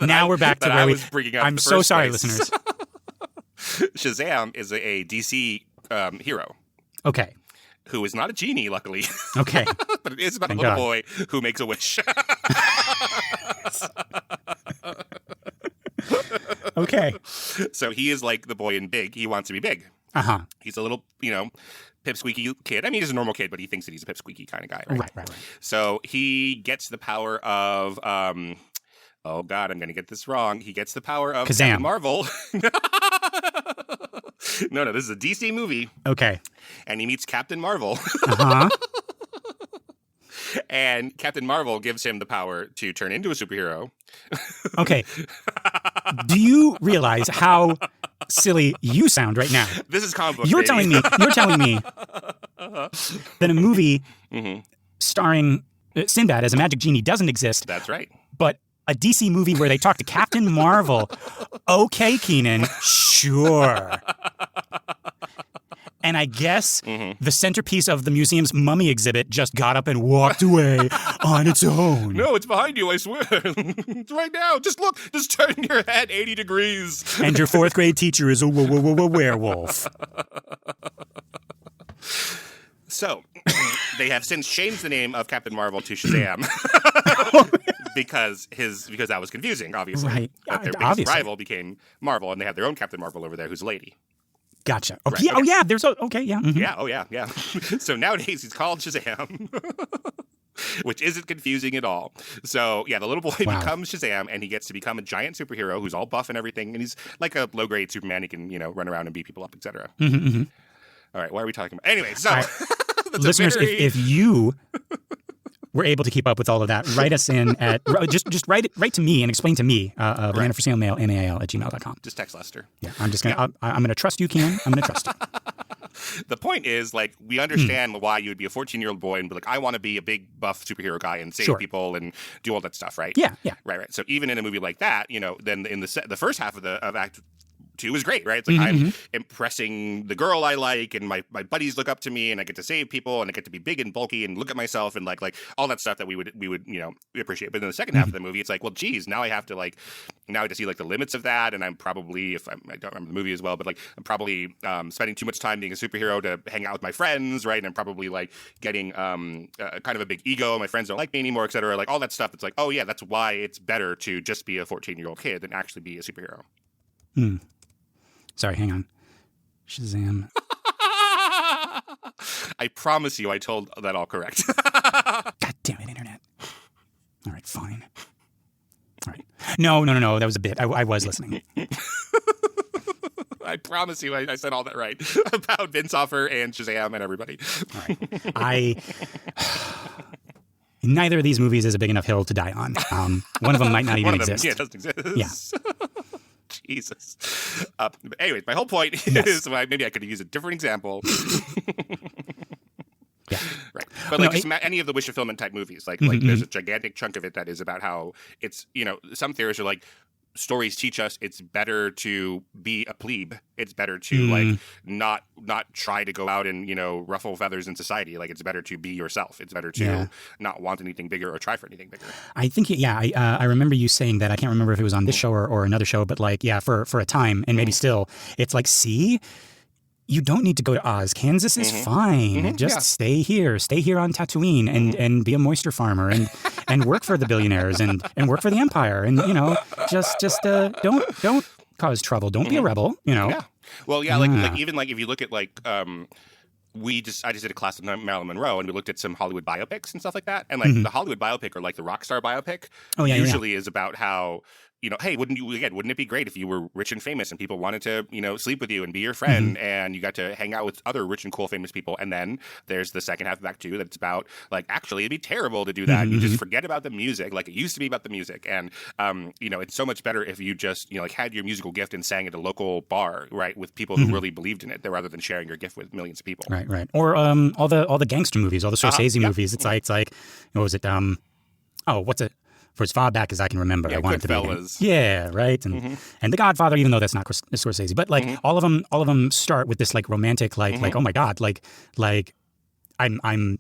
Now we're back to where we was bringing up. I'm so sorry, listeners. Shazam is a DC hero. Okay. Who is not a genie, luckily. Okay. But it is about a little boy who makes a wish. Okay. So he is like the boy in Big. He wants to be big. He's a little, pipsqueaky kid. I mean, he's a normal kid, but he thinks that he's a pipsqueaky kind of guy, right? Right. So he gets the power of, oh God, I'm going to get this wrong. He gets the power of Kazam. Captain Marvel. No, this is a DC movie. Okay. And he meets Captain Marvel. And Captain Marvel gives him the power to turn into a superhero. Okay. Do you realize how silly you sound right now? This is comic book. You're telling me that a movie starring Sinbad as a magic genie doesn't exist. That's right. But a DC movie where they talk to Captain Marvel. Okay, Kynan, sure. And I guess the centerpiece of the museum's mummy exhibit just got up and walked away on its own. No, it's behind you, I swear. It's right now. Just look. Just turn your head 80 degrees. And your fourth grade teacher is a werewolf. So, they have since changed the name of Captain Marvel to Shazam. because that was confusing, obviously. Right. But their biggest rival became Marvel, and they have their own Captain Marvel over there who's a lady. Gotcha. Right, Yeah. Okay. Oh, yeah. There's okay. Yeah. Mm-hmm. Yeah. Oh, yeah. So nowadays he's called Shazam, which isn't confusing at all. So yeah, the little boy becomes Shazam, and he gets to become a giant superhero who's all buff and everything, and he's like a low-grade Superman. He can run around and beat people up, etc. All right. What are we talking about? Anyway, so listeners, if you were able to keep up with all of that, write us in at just write to me and explain to me banana for sale mail mail@gmail.com. Just text Lester. Yeah, I'm just gonna I'm gonna trust you, Kynan. I'm gonna trust you. The point is, like, we understand why you would be a 14-year-old boy and be like, I want to be a big buff superhero guy and save people and do all that stuff, right? Yeah. Right. So even in a movie like that, then in the first half of Act 2 is great, right? It's like I'm impressing the girl I like, and my buddies look up to me, and I get to save people, and I get to be big and bulky and look at myself, and like all that stuff that we would appreciate. But in the second half of the movie, it's like, well, geez, now I have to see like the limits of that, and I'm probably, I don't remember the movie as well, but like I'm probably spending too much time being a superhero to hang out with my friends, right? And I'm probably like getting kind of a big ego. My friends don't like me anymore, etc. Like all that stuff. It's like, oh yeah, that's why it's better to just be a 14-year-old kid than actually be a superhero. Sorry, hang on. Shazam. I promise you I told that all correct. God damn it, Internet. All right, fine. All right. No. That was a bit. I was listening. I promise you I said all that right about Vince Offer and Shazam and everybody. All right. Neither of these movies is a big enough hill to die on. One of them might not even exist. Yeah, it doesn't exist. Yeah. Jesus. But anyways, my whole point is maybe I could use a different example. Yeah. Right. But any of the wish fulfillment type movies, like there's a gigantic chunk of it that is about how it's, some theories are like, stories teach us it's better to be a plebe. It's better to not try to go out and ruffle feathers in society. Like it's better to be yourself. It's better to not want anything bigger or try for anything bigger. I think I remember you saying that. I can't remember if it was on this show or another show, but for a time and maybe still, it's like, see, you don't need to go to Oz. Kansas is fine. Just stay here on Tatooine and be a moisture farmer and work for the billionaires and work for the Empire and just don't cause trouble. Don't be a rebel. Yeah. Well, yeah. Like even if you look at I just did a class with Marilyn Monroe, and we looked at some Hollywood biopics and stuff like that. And the Hollywood biopic or like the rock star biopic usually is about how, hey, wouldn't it be great if you were rich and famous and people wanted to, sleep with you and be your friend and you got to hang out with other rich and cool famous people. And then there's the second half of Act 2 that's about like, actually, it'd be terrible to do that. You just forget about the music like it used to be about the music. And, it's so much better if you just, had your musical gift and sang at a local bar, right, with people who really believed in it rather than sharing your gift with millions of people. Right. Or all the gangster movies, all the Scorsese movies. It's like, what was it? What's it? For as far back as I can remember, I wanted to be. Yeah, right. And The Godfather, even though that's not Scorsese, but all of them start with this like romantic, like oh my God, like I'm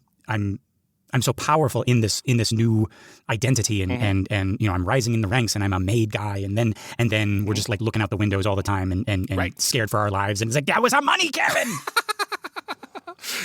so powerful in this new identity and I'm rising in the ranks and I'm a made guy and then we're just like looking out the windows all the time and scared for our lives and it's like that was our money, Kevin.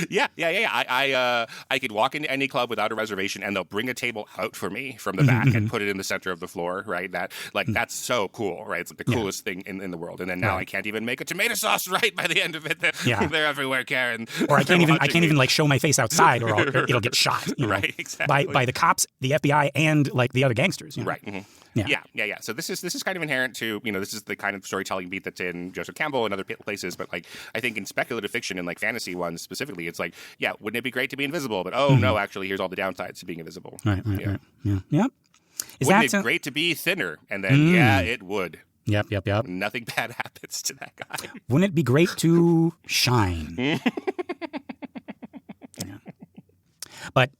Yeah. I could walk into any club without a reservation, and they'll bring a table out for me from the back and put it in the center of the floor. Right? That's so cool. Right? It's like the coolest thing in the world. And then now I can't even make a tomato sauce right by the end of it. They're everywhere, Karen. Or I can't even like show my face outside, or it'll get shot. Right? Exactly. By the cops, the FBI, and like the other gangsters. Right. Mm-hmm. Yeah. So this is kind of inherent to, this is the kind of storytelling beat that's in Joseph Campbell and other places. But like, I think in speculative fiction and like fantasy ones specifically, it's like, wouldn't it be great to be invisible? But no, actually, here's all the downsides to being invisible. Right. Yeah. Wouldn't it great to be thinner? And then, it would. Yep. Nothing bad happens to that guy. Wouldn't it be great to shine? But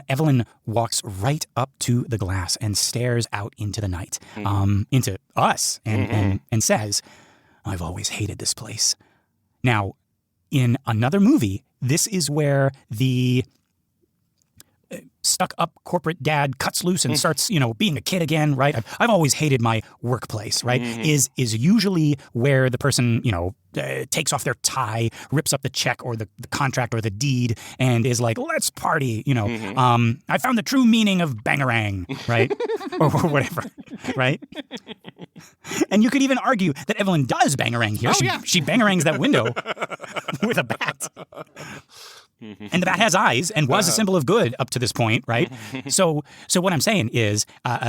Evelyn walks right up to the glass and stares out into the night, into us, and says, "I've always hated this place." Now, in another movie, this is where the stuck-up corporate dad cuts loose and starts, being a kid again, right? I've always hated my workplace, right? Is usually where the person, takes off their tie, rips up the check or the contract or the deed, and is like, "Let's party," I found the true meaning of bangarang, right? or whatever, right? And you could even argue that Evelyn does bangarang here. She bangarangs that window with a bat. And the bat has eyes and was a symbol of good up to this point, right? So what I'm saying is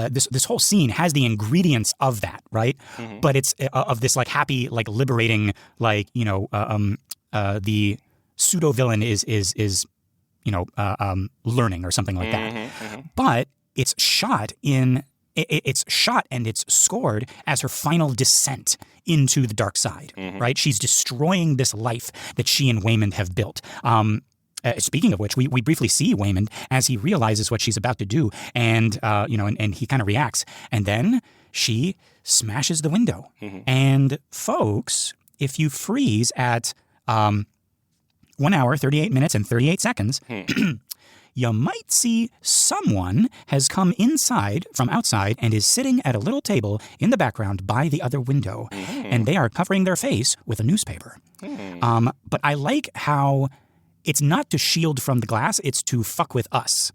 this whole scene has the ingredients of that, right? But it's of this like happy, like liberating, like the pseudo villain is learning or something like that. But it's shot and it's scored as her final descent into the dark side, right? She's destroying this life that she and Waymond have built. Speaking of which, we briefly see Waymond as he realizes what she's about to do, and and he kind of reacts, and then she smashes the window. And folks, if you freeze at 1 hour, 38 minutes, and 38 seconds, you might see someone has come inside from outside and is sitting at a little table in the background by the other window, and they are covering their face with a newspaper. But I like how it's not to shield from the glass, it's to fuck with us,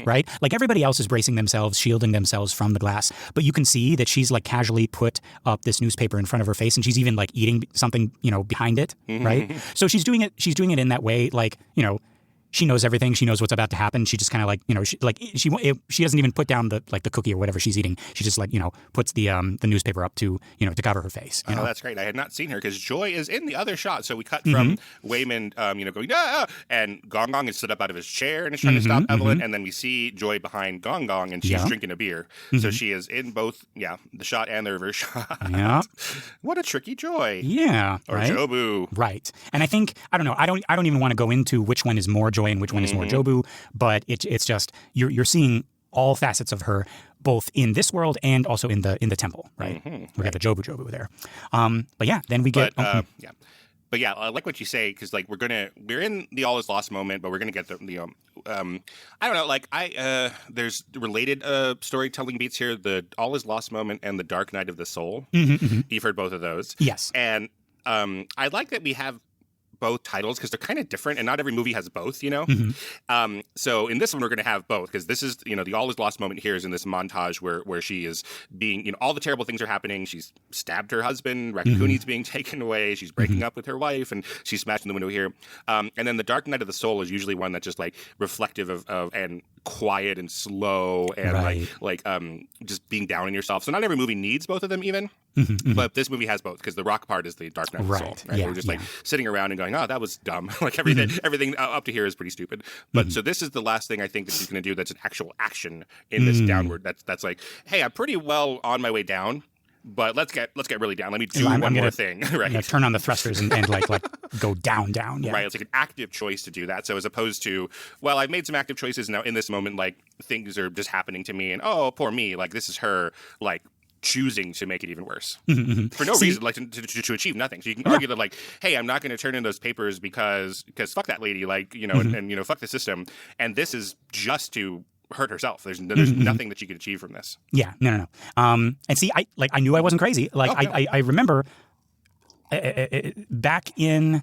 right? Like everybody else is bracing themselves, shielding themselves from the glass. But you can see that she's like casually put up this newspaper in front of her face, and she's even like eating something, behind it, right? So she's doing it in that way, like, she knows everything. She knows what's about to happen. She just kind of she doesn't even put down the cookie or whatever she's eating. She just puts the newspaper up to to cover her face. Oh, that's great. I had not seen her because Joy is in the other shot. So we cut from Waymond, going and Gong Gong is stood up out of his chair and is trying to stop Evelyn, and then we see Joy behind Gong Gong and she's drinking a beer. So she is in both the shot and the reverse shot. Yeah. What a tricky Joy. Yeah. Or right? Jobu. Right. And I think I don't even want to go into which one is more Joy and which one is more Jobu, but it's just you're seeing all facets of her both in this world and also in the temple, right? We got the Jobu there. But yeah, then we get But yeah, I like what you say because we're in the all is lost moment, but we're gonna get the I don't know, there's related storytelling beats here, the all is lost moment and the dark night of the soul. You've heard both of those, yes, and I like that we have both titles because they're kind of different and not every movie has both, so in this one we're going to have both because this is the all is lost moment here is in this montage where she is being all the terrible things are happening. She's stabbed her husband, Raccacoonie's being taken away, she's breaking up with her wife, and she's smashing the window here, and then the dark night of the soul is usually one that's just like reflective of and quiet and slow and just being down on yourself. So not every movie needs both of them even. But this movie has both because the rock part is the dark night of the soul. Right? We're just sitting around and going, "Oh, that was dumb." Everything up to here is pretty stupid. But so this is the last thing I think that she's going to do that's an actual action in this downward. That's like, hey, I'm pretty well on my way down, but let's get really down. Let me do one more thing. Right? Turn on the thrusters and go down. Yeah. Right. It's like an active choice to do that. So as opposed to, well, I've made some active choices now in this moment. Things are just happening to me, and oh, poor me. This is her choosing to make it even worse for no reason, to achieve nothing. So you can argue that hey, I'm not going to turn in those papers because fuck that lady, and fuck the system. And this is just to hurt herself. There's nothing that she could achieve from this. Yeah, no. And see, I knew I wasn't crazy. I remember back in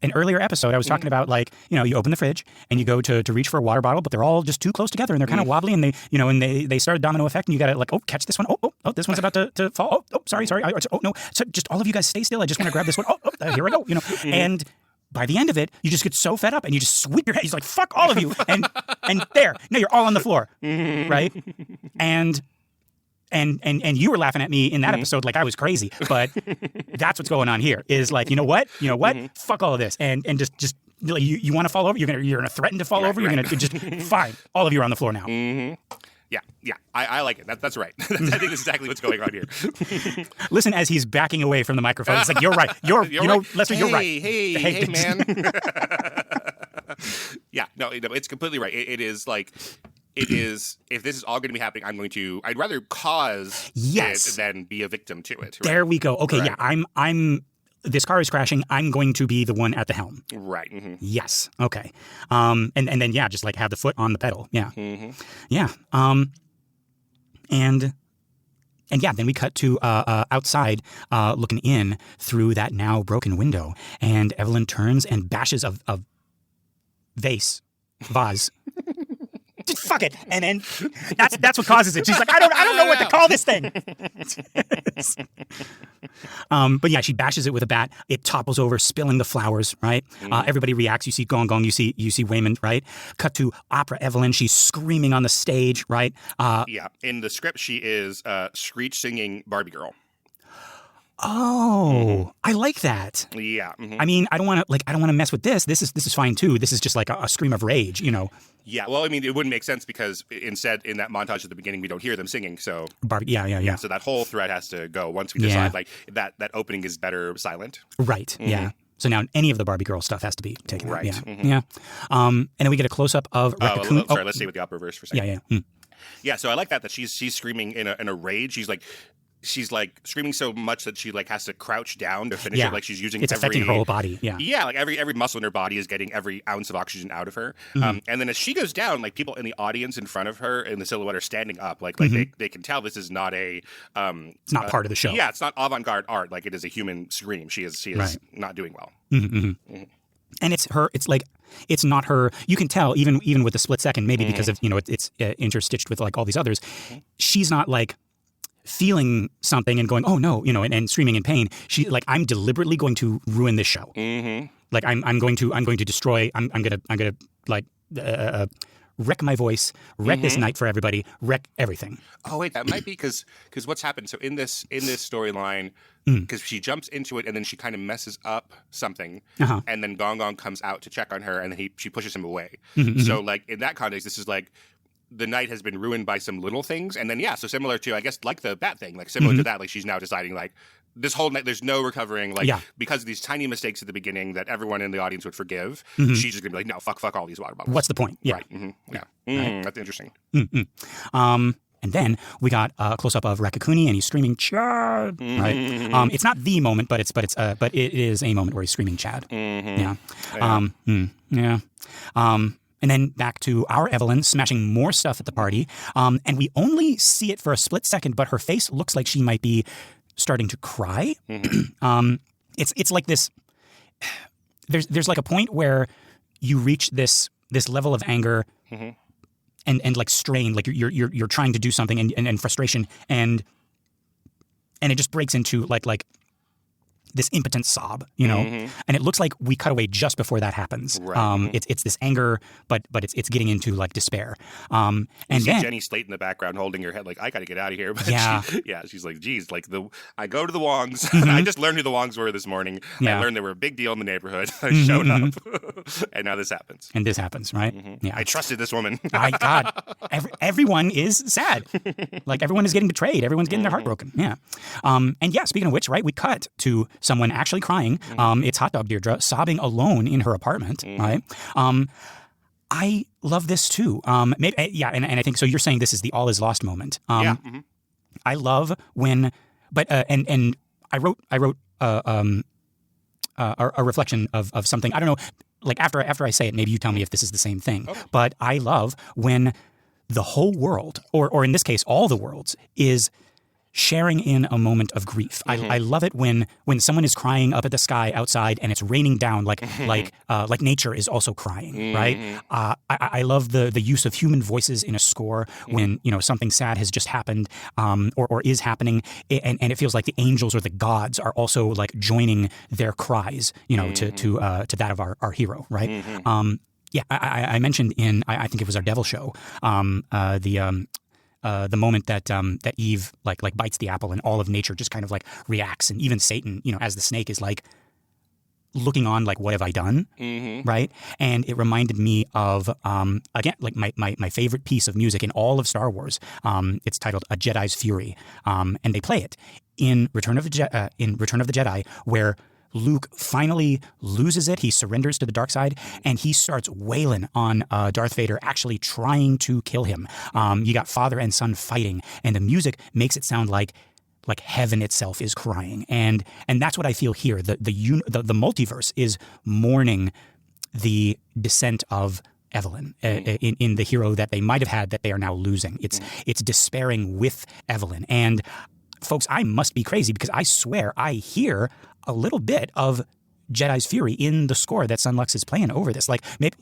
an earlier episode, I was talking about like, you open the fridge and you go to reach for a water bottle, but they're all just too close together and they're kind of wobbly and they start a domino effect and you got to like, catch this one. Oh, this one's about to fall. Oh, sorry. Oh, no. So just all of you guys stay still. I just want to grab this one. Oh, here I go. And by the end of it, you just get so fed up and you just sweep your head. He's like, fuck all of you. And there, no, you're all on the floor. Right. And you were laughing at me in that episode like I was crazy, but that's what's going on here is like, you know what? Fuck all of this. And just you want to fall over? You're gonna threaten to fall over? You're gonna just fine. All of you are on the floor now. Yeah. I like it. That's right. I think that's exactly what's going on here. Listen, as he's backing away from the microphone, it's like, you're right. Lester, you're right. Hey, man. Yeah, no, it's completely right. It is like, if this is all going to be happening, I'd rather cause it than be a victim to it. Right? There we go. Okay, right. Yeah, this car is crashing. I'm going to be the one at the helm. Right. Mm-hmm. Yes. Okay. And then yeah, just like have the foot on the pedal. Yeah. Mm-hmm. Yeah. And yeah, then we cut to outside, looking in through that now broken window, and Evelyn turns and bashes a vase. Just fuck it, and then that's what causes it. She's like, I don't know what to call this thing. But yeah, she bashes it with a bat. It topples over, spilling the flowers. Right. Everybody reacts. You see Gong Gong. You see Waymond. Right. Cut to opera Evelyn. She's screaming on the stage. Right. Yeah. In the script, she is screech singing Barbie Girl. Oh, I like that. Yeah. Mm-hmm. I mean, I don't want to mess with this. This is fine too. This is just like a scream of rage, Yeah, well, I mean, it wouldn't make sense because instead, in that montage at the beginning, we don't hear them singing. So Barbie, yeah. So that whole thread has to go once we decide like that opening is better silent. Right. Mm-hmm. Yeah. So now any of the Barbie girl stuff has to be taken out. Yeah. Mm-hmm. Yeah. And then we get a close up of Raccaccoonie. Sorry, let's stay with the opera verse for a second. Yeah. Yeah. Yeah. So I like that she's screaming in a rage. She's like screaming so much that she like has to crouch down to finish it. Like she's using affecting her whole body. Yeah. Yeah. Like every muscle in her body is getting every ounce of oxygen out of her. Mm-hmm. And then as she goes down, like people in the audience in front of her in the silhouette are standing up. Like they can tell this is not it's not part of the show. Yeah. It's not avant-garde art. Like it is a human scream. She is right. not doing well. Mm-hmm. Mm-hmm. And it's her. It's like it's not her. You can tell even with a split second, maybe because of it's interstitched with like all these others. She's not like feeling something and going, oh no, and screaming in pain. She like, I'm deliberately going to ruin this show. Mm-hmm. Like I'm going to destroy. I'm gonna like wreck my voice, wreck this night for everybody, wreck everything. Oh wait, that might be because what's happened. So in this storyline, because she jumps into it and then she kind of messes up something, and then Gong Gong comes out to check on her, and then she pushes him away. So like in that context, this is like, the night has been ruined by some little things. And then, so similar to, I guess, like the bat thing, like similar to that, like she's now deciding like this whole night, there's no recovering, like because of these tiny mistakes at the beginning that everyone in the audience would forgive. She's just gonna be like, no, fuck all these water bottles. What's the point? Yeah. Right. Mm-hmm. Yeah. That's interesting. And then we got a close up of Raccaccoonie and he's screaming Chad. Right. It's not the moment, but it is a moment where he's screaming Chad. Yeah. Yeah. And then back to our Evelyn smashing more stuff at the party. And we only see it for a split second, but her face looks like she might be starting to cry. It's like this. There's like a point where you reach this level of anger and like strain, like you're trying to do something and frustration and it just breaks into like this impotent sob, and it looks like we cut away just before that happens. Right. It's this anger, but it's getting into like despair. And you see then Jenny Slate in the background holding her head like, I got to get out of here. But she's like, geez, like I go to the Wongs. I just learned who the Wongs were this morning. I learned they were a big deal in the neighborhood. I showed up, and now this happens. And this happens, right? Yeah. I trusted this woman. My God, everyone is sad. Like everyone is getting betrayed. Everyone's getting their heart broken. Yeah. And yeah, speaking of which, right, we cut to someone actually crying. It's Hot Dog Deirdre sobbing alone in her apartment, right? I love this too. Maybe, and I think so. You're saying this is the all is lost moment. I love when, but and I wrote a reflection of something. I don't know. Like after I say it, maybe you tell me if this is the same thing. Okay. But I love when the whole world, or in this case, all the worlds, is sharing in a moment of grief. I love it when someone is crying up at the sky outside and it's raining down like nature is also crying, right? I love the use of human voices in a score when something sad has just happened or is happening, and it feels like the angels or the gods are also like joining their cries, to that of our hero, right? I mentioned in I think it was our Devil show, the moment that Eve like bites the apple and all of nature just kind of like reacts, and even Satan, as the snake is like looking on like, what have I done, right? And it reminded me of again like my favorite piece of music in all of Star Wars. It's titled "A Jedi's Fury," and they play it in Return of the Jedi, where Luke finally loses it. He surrenders to the dark side, and he starts wailing on Darth Vader, actually trying to kill him. You got father and son fighting, and the music makes it sound like heaven itself is crying, and that's what I feel here. The multiverse is mourning the descent of Evelyn in the hero that they might have had that they are now losing. It's despairing with Evelyn, and folks, I must be crazy because I swear I hear a little bit of Jedi's Fury in the score that Sunlux is playing over this. Like, maybe,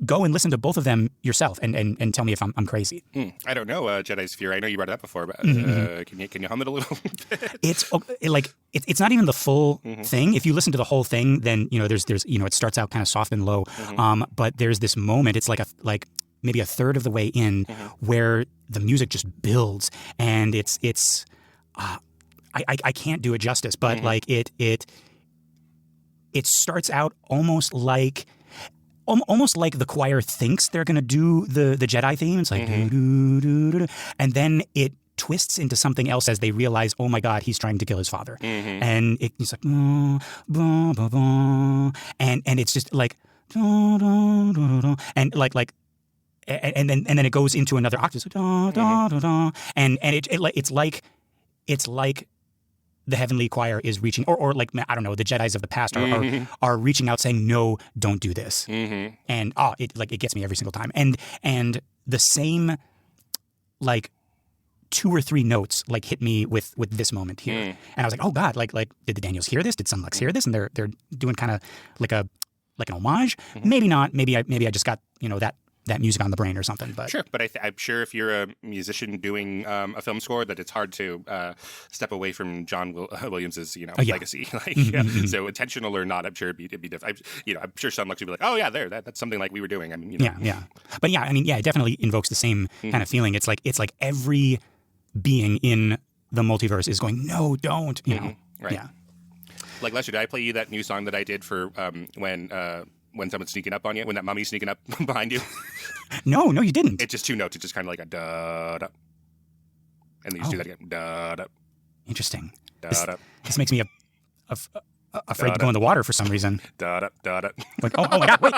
go and listen to both of them yourself and tell me if I'm crazy. I don't know Jedi's Fury. I know you brought it up before, but can you hum it a little bit? It's not even the full thing. If you listen to the whole thing, then there's it starts out kind of soft and low, but there's this moment. It's like maybe a third of the way in where the music just builds, and it's I can't do it justice, but like it starts out almost like the choir thinks they're going to do the Jedi theme. It's like doo-doo-doo-doo-doo. And then it twists into something else as they realize, oh my God, he's trying to kill his father. And it's like bah, bah, bah, and it's just like da, da, da, da, and like and then it goes into another octave, so da, da, da, da, and it's like the heavenly choir is reaching, or like, I don't know, the Jedis of the past are reaching out saying, no, don't do this. And it gets me every single time. And the same like 2 or 3 notes like hit me with this moment here. And I was like, oh God, like did the Daniels hear this? Did Sunlux hear this? And they're doing kind of like an homage. Maybe not. Maybe I just got that music on the brain or something. But sure, but I'm sure if you're a musician doing a film score, that it's hard to step away from John Williams's legacy. So intentional or not, I'm sure it'd be different. I'm sure Sunlux would be like, oh yeah, that's something like we were doing. I mean, but it definitely invokes the same kind of feeling. It's like every being in the multiverse is going, no, don't. Right. Yeah. Like, Lester, did I play you that new song that I did for when someone's sneaking up on you, when that mummy's sneaking up behind you? No, you didn't. It's just 2 notes. It's just kind of like a da-da. And then you just do that again. Da-da. Interesting. Da-da. This makes me afraid to go in the water for some reason. Da-da, da-da. Like, oh my God, wait.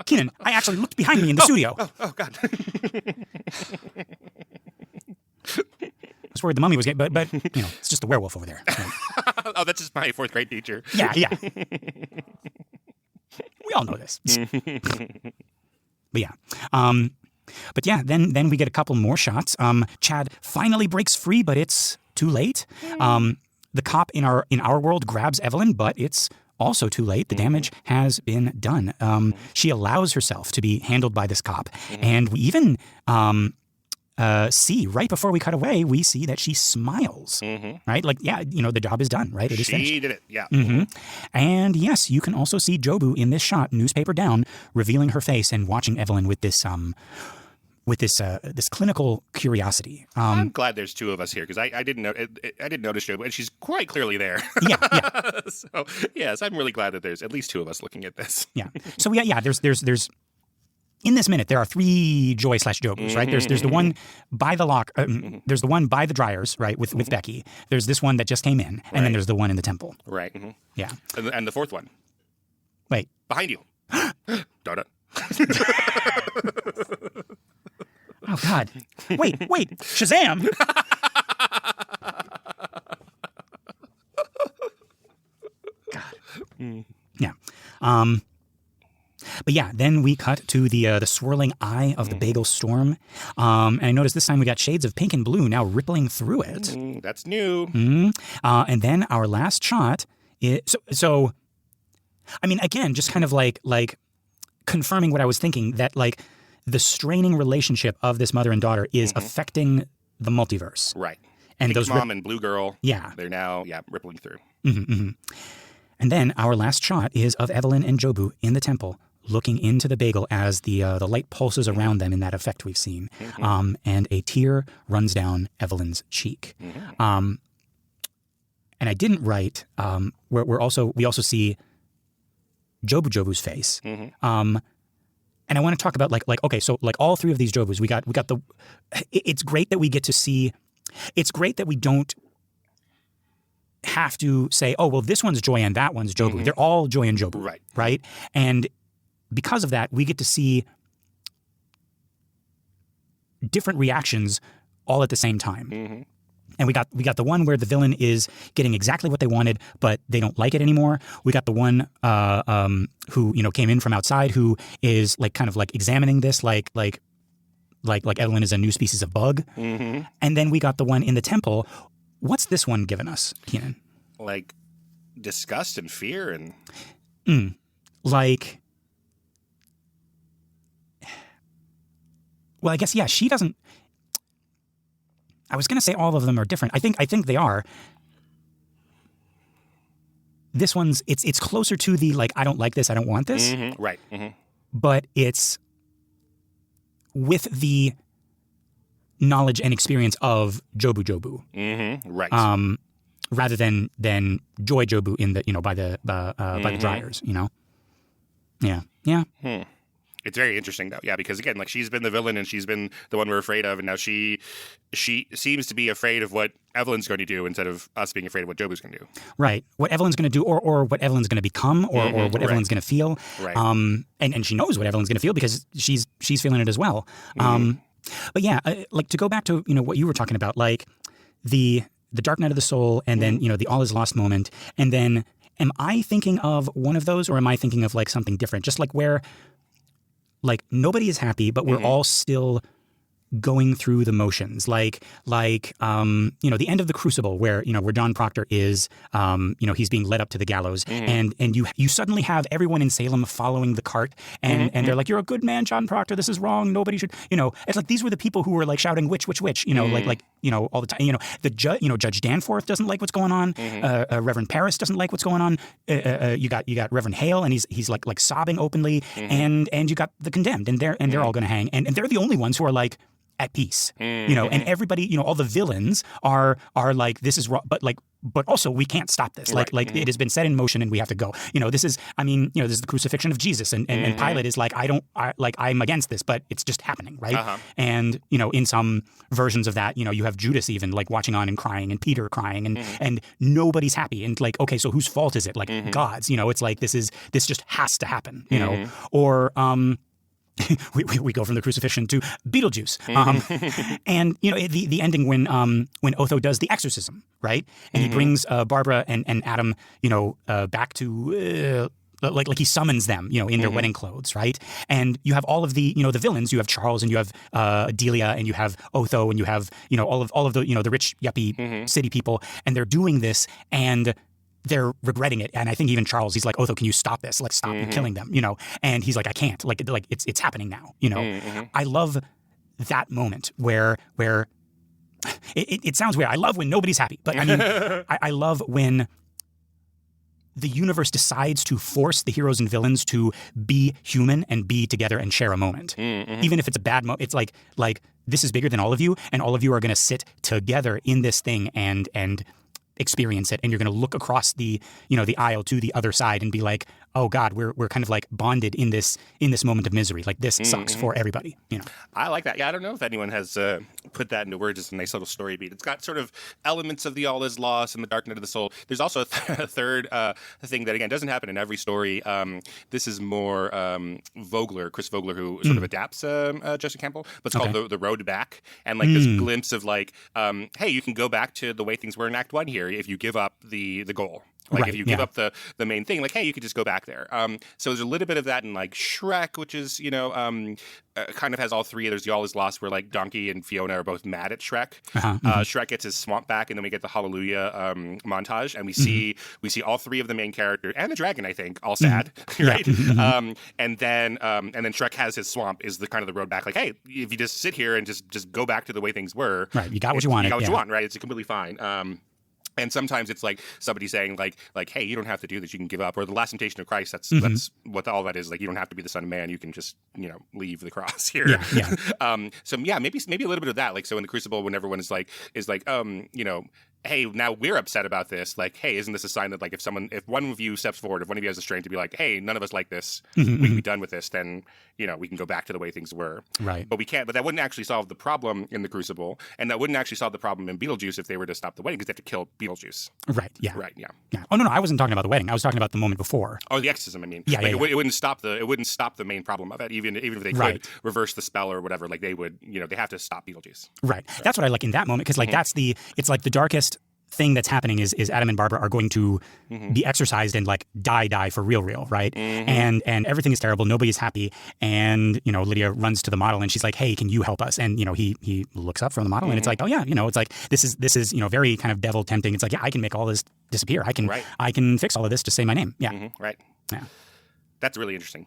Kynan, I actually looked behind me in the studio. Oh God. I was worried the mummy was getting, but it's just the werewolf over there. Oh, that's just my 4th grade teacher. Yeah. We all know this. But yeah. Then we get a couple more shots. Chad finally breaks free, but it's too late. The cop in our world grabs Evelyn, but it's also too late. The damage has been done. She allows herself to be handled by this cop, and we even see right before we cut away, we see that she smiles, right? Like, the job is done, right? It is finished. She did it, yeah. And yes, you can also see Jobu in this shot, newspaper down, revealing her face and watching Evelyn with this this clinical curiosity. I'm glad there's 2 of us here because I didn't know I didn't notice Jobu, and she's quite clearly there. Yeah. So yes, I'm really glad that there's at least 2 of us looking at this. Yeah. So there's. In this minute, there are 3 Joy/Jobus, right? There's the one by the lock. There's the one by the dryers, right, with Becky. There's this one that just came in, and then there's the one in the temple. Right. Yeah. And the 4th one. Wait. Behind you. Darn it. Oh God. Wait. Shazam. God. Yeah. But yeah, then we cut to the swirling eye of the Bagel storm. And I noticed this time we got shades of pink and blue now rippling through it. That's new. And then our last shot is... So I mean, again, just kind of like confirming what I was thinking, that like the straining relationship of this mother and daughter is affecting the multiverse. Right. And Pink Mom and Blue Girl, they're now, rippling through. And then our last shot is of Evelyn and Jobu in the temple, looking into the Bagel as the light pulses around them in that effect we've seen. And a tear runs down Evelyn's cheek. And I didn't write, we also see Jobu's face. And I want to talk about okay, so like all three of these Jobus, we got the, it's great that we get to see, it's great that we don't have to say, oh, well, this one's Joy and that one's Jobu. They're all Joy and Jobu. Right. And because of that, we get to see different reactions all at the same time. And we got the one where the villain is getting exactly what they wanted, but they don't like it anymore. We got the one who came in from outside, who is like kind of like examining this like Evelyn is a new species of bug. And then we got the one in the temple. What's this one given us, Kynan? Like disgust and fear and like. Well, I guess she doesn't. I was going to say all of them are different. I think they are. This one's it's closer to the like I don't like this, I don't want this. Right. But it's with the knowledge and experience of Jobu. Right. Rather than Joy Jobu in the by the dryers. Yeah. It's very interesting, though. Yeah, because, again, like she's been the villain and she's been the one we're afraid of. And now she seems to be afraid of what Evelyn's going to do instead of us being afraid of what Jobu's going to do. Right. What Evelyn's going to do or what Evelyn's going to become or what Evelyn's going to feel. Right. And she knows what Evelyn's going to feel because she's feeling it as well. But yeah, like to go back to, what you were talking about, like the dark night of the soul and then, the all is lost moment. And then am I thinking of one of those or am I thinking of like something different? Just like where... like nobody is happy, but we're all still going through the motions. Like the end of the Crucible where John Proctor is, he's being led up to the gallows and you suddenly have everyone in Salem following the cart and they're like, you're a good man, John Proctor, this is wrong. Nobody should, it's like these were the people who were like shouting, which, all the time, the judge, Judge Danforth doesn't like what's going on. Reverend Parris doesn't like what's going on. You got Reverend Hale and he's like sobbing openly and you got the condemned and they're all going to hang and they're the only ones who are like, at peace, and everybody, all the villains are like, this is wrong, but also we can't stop this. Like it has been set in motion and we have to go. This is the crucifixion of Jesus and Pilate is like, I'm against this, but it's just happening, right? And, in some versions of that, you have Judas even like watching on and crying and Peter crying and nobody's happy. And like, okay, so whose fault is it? Like God's, it's like, this just has to happen, or, we go from the crucifixion to Beetlejuice, and the ending when Otho does the exorcism, right? And he brings Barbara and Adam, back to like he summons them, in their wedding clothes, right? And you have all of the the villains. You have Charles and you have Delia and you have Otho and you have all of the the rich yuppie city people, and they're doing this and they're regretting it. And I think even Charles, he's like, Otho, can you stop this? Like, stop killing them, And he's like, I can't. Like it's happening now, I love that moment where it sounds weird. I love when nobody's happy, but I mean, I love when the universe decides to force the heroes and villains to be human and be together and share a moment. Even if it's a bad moment, it's like this is bigger than all of you, and all of you are going to sit together in this thing and experience it, and you're going to look across the the aisle to the other side and be like, oh God, we're kind of like bonded in this moment of misery. Like this sucks for everybody. I like that. Yeah, I don't know if anyone has put that into words. It's a nice little story beat. It's got sort of elements of the all is lost and the dark night of the soul. There's also a third thing that again doesn't happen in every story. This is more Chris Vogler, who sort of adapts Justin Campbell, but it's called the Road Back, and like this glimpse of like, hey, you can go back to the way things were in Act 1 here if you give up the goal. Like if you give up the main thing, like, hey, you could just go back there. So there's a little bit of that in like Shrek, which is, kind of has all three. There's the All Is Lost where like Donkey and Fiona are both mad at Shrek. Shrek gets his swamp back, and then we get the Hallelujah montage, and we see all three of the main characters and the dragon, I think, all sad, right? And then Shrek has his swamp is the kind of the road back. Like, hey, if you just sit here and just go back to the way things were, right? You got what you wanted. You got what you want, right? It's completely fine. And sometimes it's like somebody saying like, hey, you don't have to do this. You can give up. Or the Last Temptation of Christ. That's what all that is. Like, you don't have to be the Son of Man. You can just leave the cross here. So maybe a little bit of that. Like, so in the Crucible, when everyone is like hey, now we're upset about this. Like, hey, isn't this a sign that like if one of you steps forward, if one of you has the strength to be like, hey, none of us like this, we can be done with this, then we can go back to the way things were. Right. But we can't. But that wouldn't actually solve the problem in the Crucible, and that wouldn't actually solve the problem in Beetlejuice if they were to stop the wedding, because they have to kill Beetlejuice. Right. Yeah. Right. Yeah. Yeah. Oh no, I wasn't talking about the wedding. I was talking about the moment before. Oh, the exorcism. I mean, It wouldn't stop the main problem of it. Even if they could reverse the spell or whatever, like they would. They have to stop Beetlejuice. Right. That's what I like in that moment, because like it's like the darkest thing that's happening is Adam and Barbara are going to be exorcised and like die for real, right? And everything is terrible. Nobody's happy. And Lydia runs to the model and she's like, hey, can you help us? And he looks up from the model and it's like, oh yeah, it's like this is very kind of devil tempting. It's like, yeah, I can make all this disappear. I can fix all of this to say my name. Yeah. Right. Yeah. That's really interesting.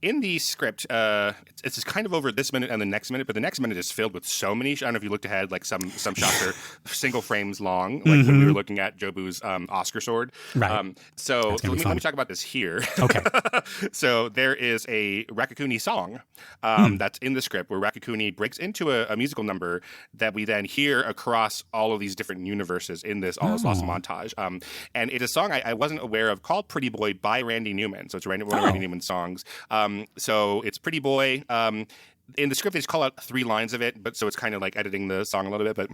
In the script, it's kind of over this minute and the next minute, but the next minute is filled with so many. I don't know if you looked ahead, like some shots are single frames long, like when we were looking at Jobu's Oscar sword. Right. So let me talk about this here. Okay. So there is a Raccaccoonie song that's in the script where Raccaccoonie breaks into a musical number that we then hear across all of these different universes in this All Is Lost montage. And it's a song I wasn't aware of called Pretty Boy by Randy Newman. So it's one of Randy Newman's songs. So it's Pretty Boy. In the script, they just call out 3 lines of it, but so it's kind of like editing the song a little bit. But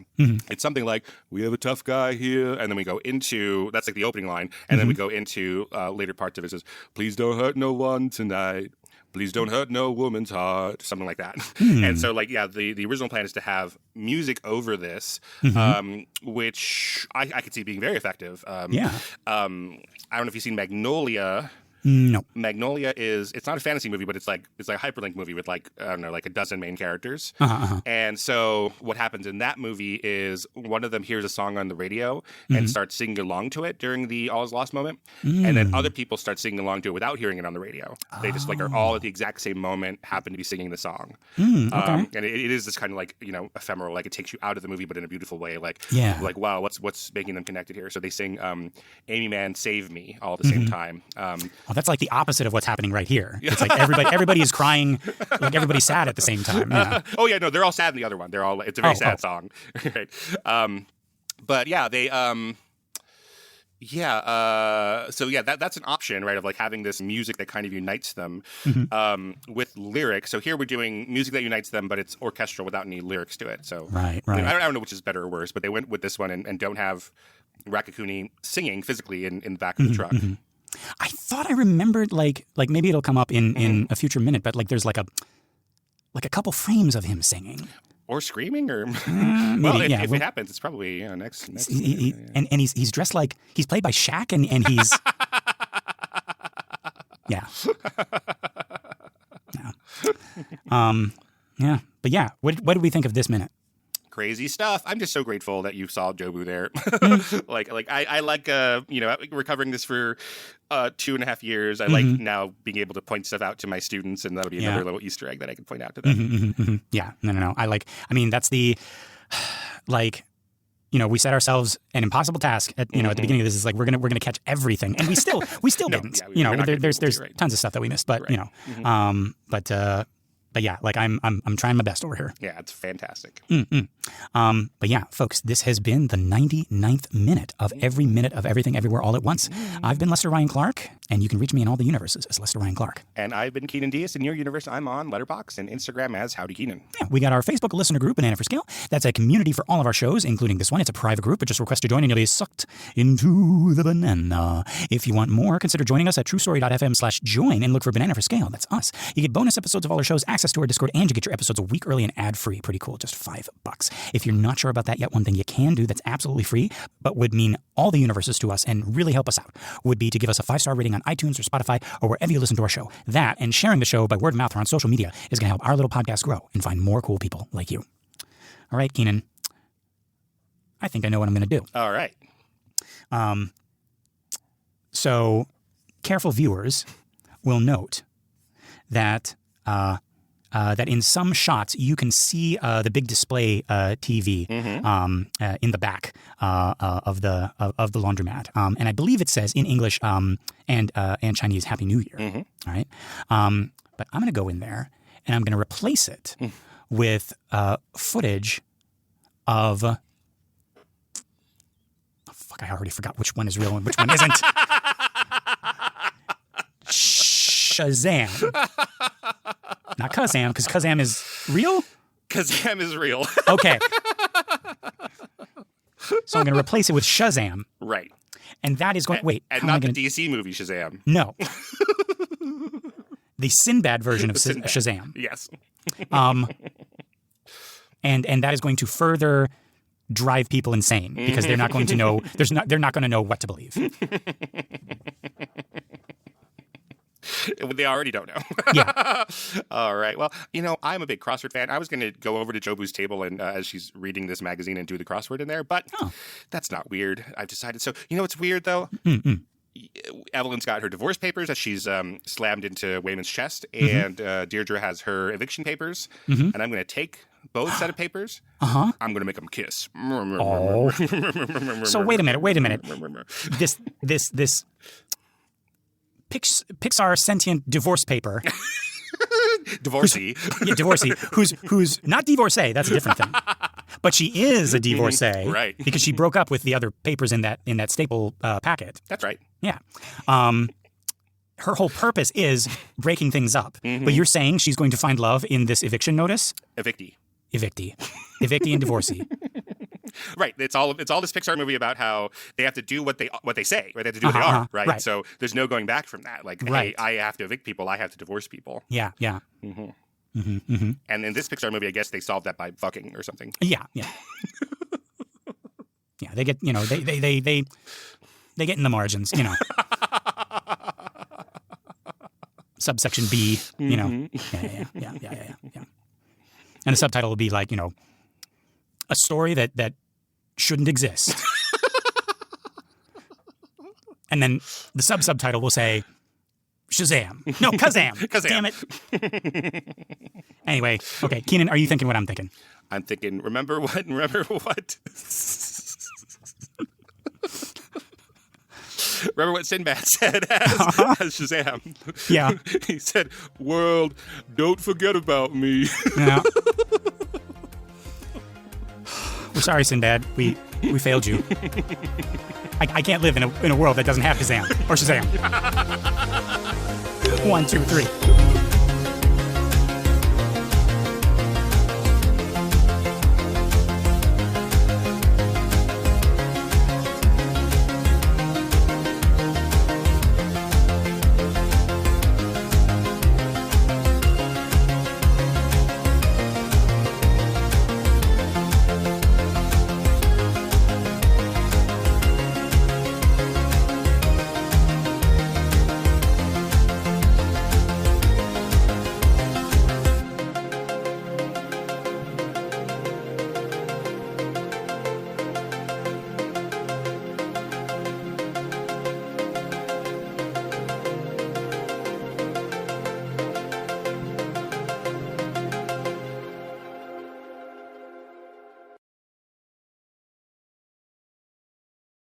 it's something like, we have a tough guy here. And then we go into, that's like the opening line. And then we go into later parts of it. It says, please don't hurt no one tonight. Please don't hurt no woman's heart. Something like that. And so like, yeah, the original plan is to have music over this, which I could see being very effective. I don't know if you've seen Magnolia. No. Magnolia it's not a fantasy movie, but it's like a hyperlink movie with like, I don't know, like a dozen main characters. And so what happens in that movie is one of them hears a song on the radio and starts singing along to it during the All Is Lost moment. And then other people start singing along to it without hearing it on the radio. They just like are all at the exact same moment, happen to be singing the song. And it is this kind of like, ephemeral, like it takes you out of the movie, but in a beautiful way. Like, like, wow, what's making them connected here? So they sing Amy Man, Save Me all at the same time. That's like the opposite of what's happening right here. It's like everybody is crying, like everybody's sad at the same time. Yeah. Oh yeah, no, they're all sad in the other one. It's a very sad song. Right. But yeah, they so yeah, that's an option, right? Of like having this music that kind of unites them with lyrics. So here we're doing music that unites them, but it's orchestral without any lyrics to it. So right. I don't know which is better or worse, but they went with this one and don't have Raccaccoonie singing physically in the back of the truck. I thought I remembered like maybe it'll come up in a future minute, but like there's like a couple frames of him singing or screaming, or maybe, well, if it happens, it's probably next. And he's dressed like he's played by Shaq, and he's but yeah, what did we think of this minute? Crazy stuff. I'm just so grateful that you saw Jobu there. I like we're covering this for 2.5 years. I like now being able to point stuff out to my students, and that'll be another little Easter egg that I can point out to them. Yeah, no. That's the we set ourselves an impossible task at the beginning of this. Is like we're gonna catch everything, and we still didn't. There's tons of stuff that we missed, but But yeah, like I'm trying my best over here. Yeah, it's fantastic. But yeah, folks, this has been the 99th minute of Every Minute of Everything Everywhere All at Once. I've been Lester Ryan Clark, and you can reach me in all the universes as Lester Ryan Clark. And I've been Kynan Diaz. In your universe, I'm on Letterboxd and Instagram as Howdy Kynan. Yeah, we got our Facebook listener group, Banana for Scale. That's a community for all of our shows, including this one. It's a private group, but just request to join and you'll be sucked into the banana. If you want more, consider joining us at truestory.fm/join and look for Banana for Scale. That's us. You get bonus episodes of all our shows, access access to our Discord, and you get your episodes a week early and ad-free. Pretty cool, just $5. If you're not sure about that yet, one thing you can do that's absolutely free, but would mean all the universes to us and really help us out, would be to give us a 5-star rating on iTunes or Spotify or wherever you listen to our show. That, and sharing the show by word of mouth or on social media, is going to help our little podcast grow and find more cool people like you. All right, Kynan. I think I know what I'm going to do. All right. So, careful viewers will note that that in some shots you can see the big display TV in the back of the laundromat, and I believe it says in English and Chinese "Happy New Year." All right, but I'm going to go in there and I'm going to replace it with footage of. Fuck! I already forgot which one is real and which one isn't. Shazam. Not Kazam, because Kazam is real? Kazam is real. Okay. So I'm going to replace it with Shazam. Right. And that is going... Wait. And not the DC movie Shazam. No. The Sinbad version of Shazam. Yes. And that is going to further drive people insane because they're not going to know... They're not going to know what to believe. They already don't know. Yeah. All right. Well, I'm a big crossword fan. I was going to go over to Jobu's table and as she's reading this magazine and do the crossword in there, but that's not weird. I've decided. So, what's weird, though? Evelyn's got her divorce papers that she's slammed into Waymond's chest, and Deirdre has her eviction papers, and I'm going to take both set of papers. I'm going to make them kiss. Oh. So wait a minute. This Pixar sentient divorce paper. Divorcee. Divorcee. Who's not divorcee, that's a different thing. But she is a divorcee. Right. Because she broke up with the other papers in that staple packet. That's right. Yeah. Her whole purpose is breaking things up. But you're saying she's going to find love in this eviction notice? Evictee and divorcee. Right. It's all this Pixar movie about how they have to do what they say, right? They have to do what they are, right? So there's no going back from that. Like, hey, I have to evict people, I have to divorce people. Yeah. And in this Pixar movie, I guess they solved that by fucking or something. Yeah. Yeah, they get, they get in the margins, Subsection B, Yeah. And the subtitle will be like, a story that shouldn't exist. And then the subtitle will say, Shazam. No, Kazam. Damn it. Anyway, okay, Kynan, are you thinking what I'm thinking? I'm thinking, remember what? Remember what Sinbad said as Shazam? Yeah. He said, "World, don't forget about me." Yeah. We're sorry, Sinbad. We failed you. I can't live in a world that doesn't have Kazam or Shazam. 1, 2, 3.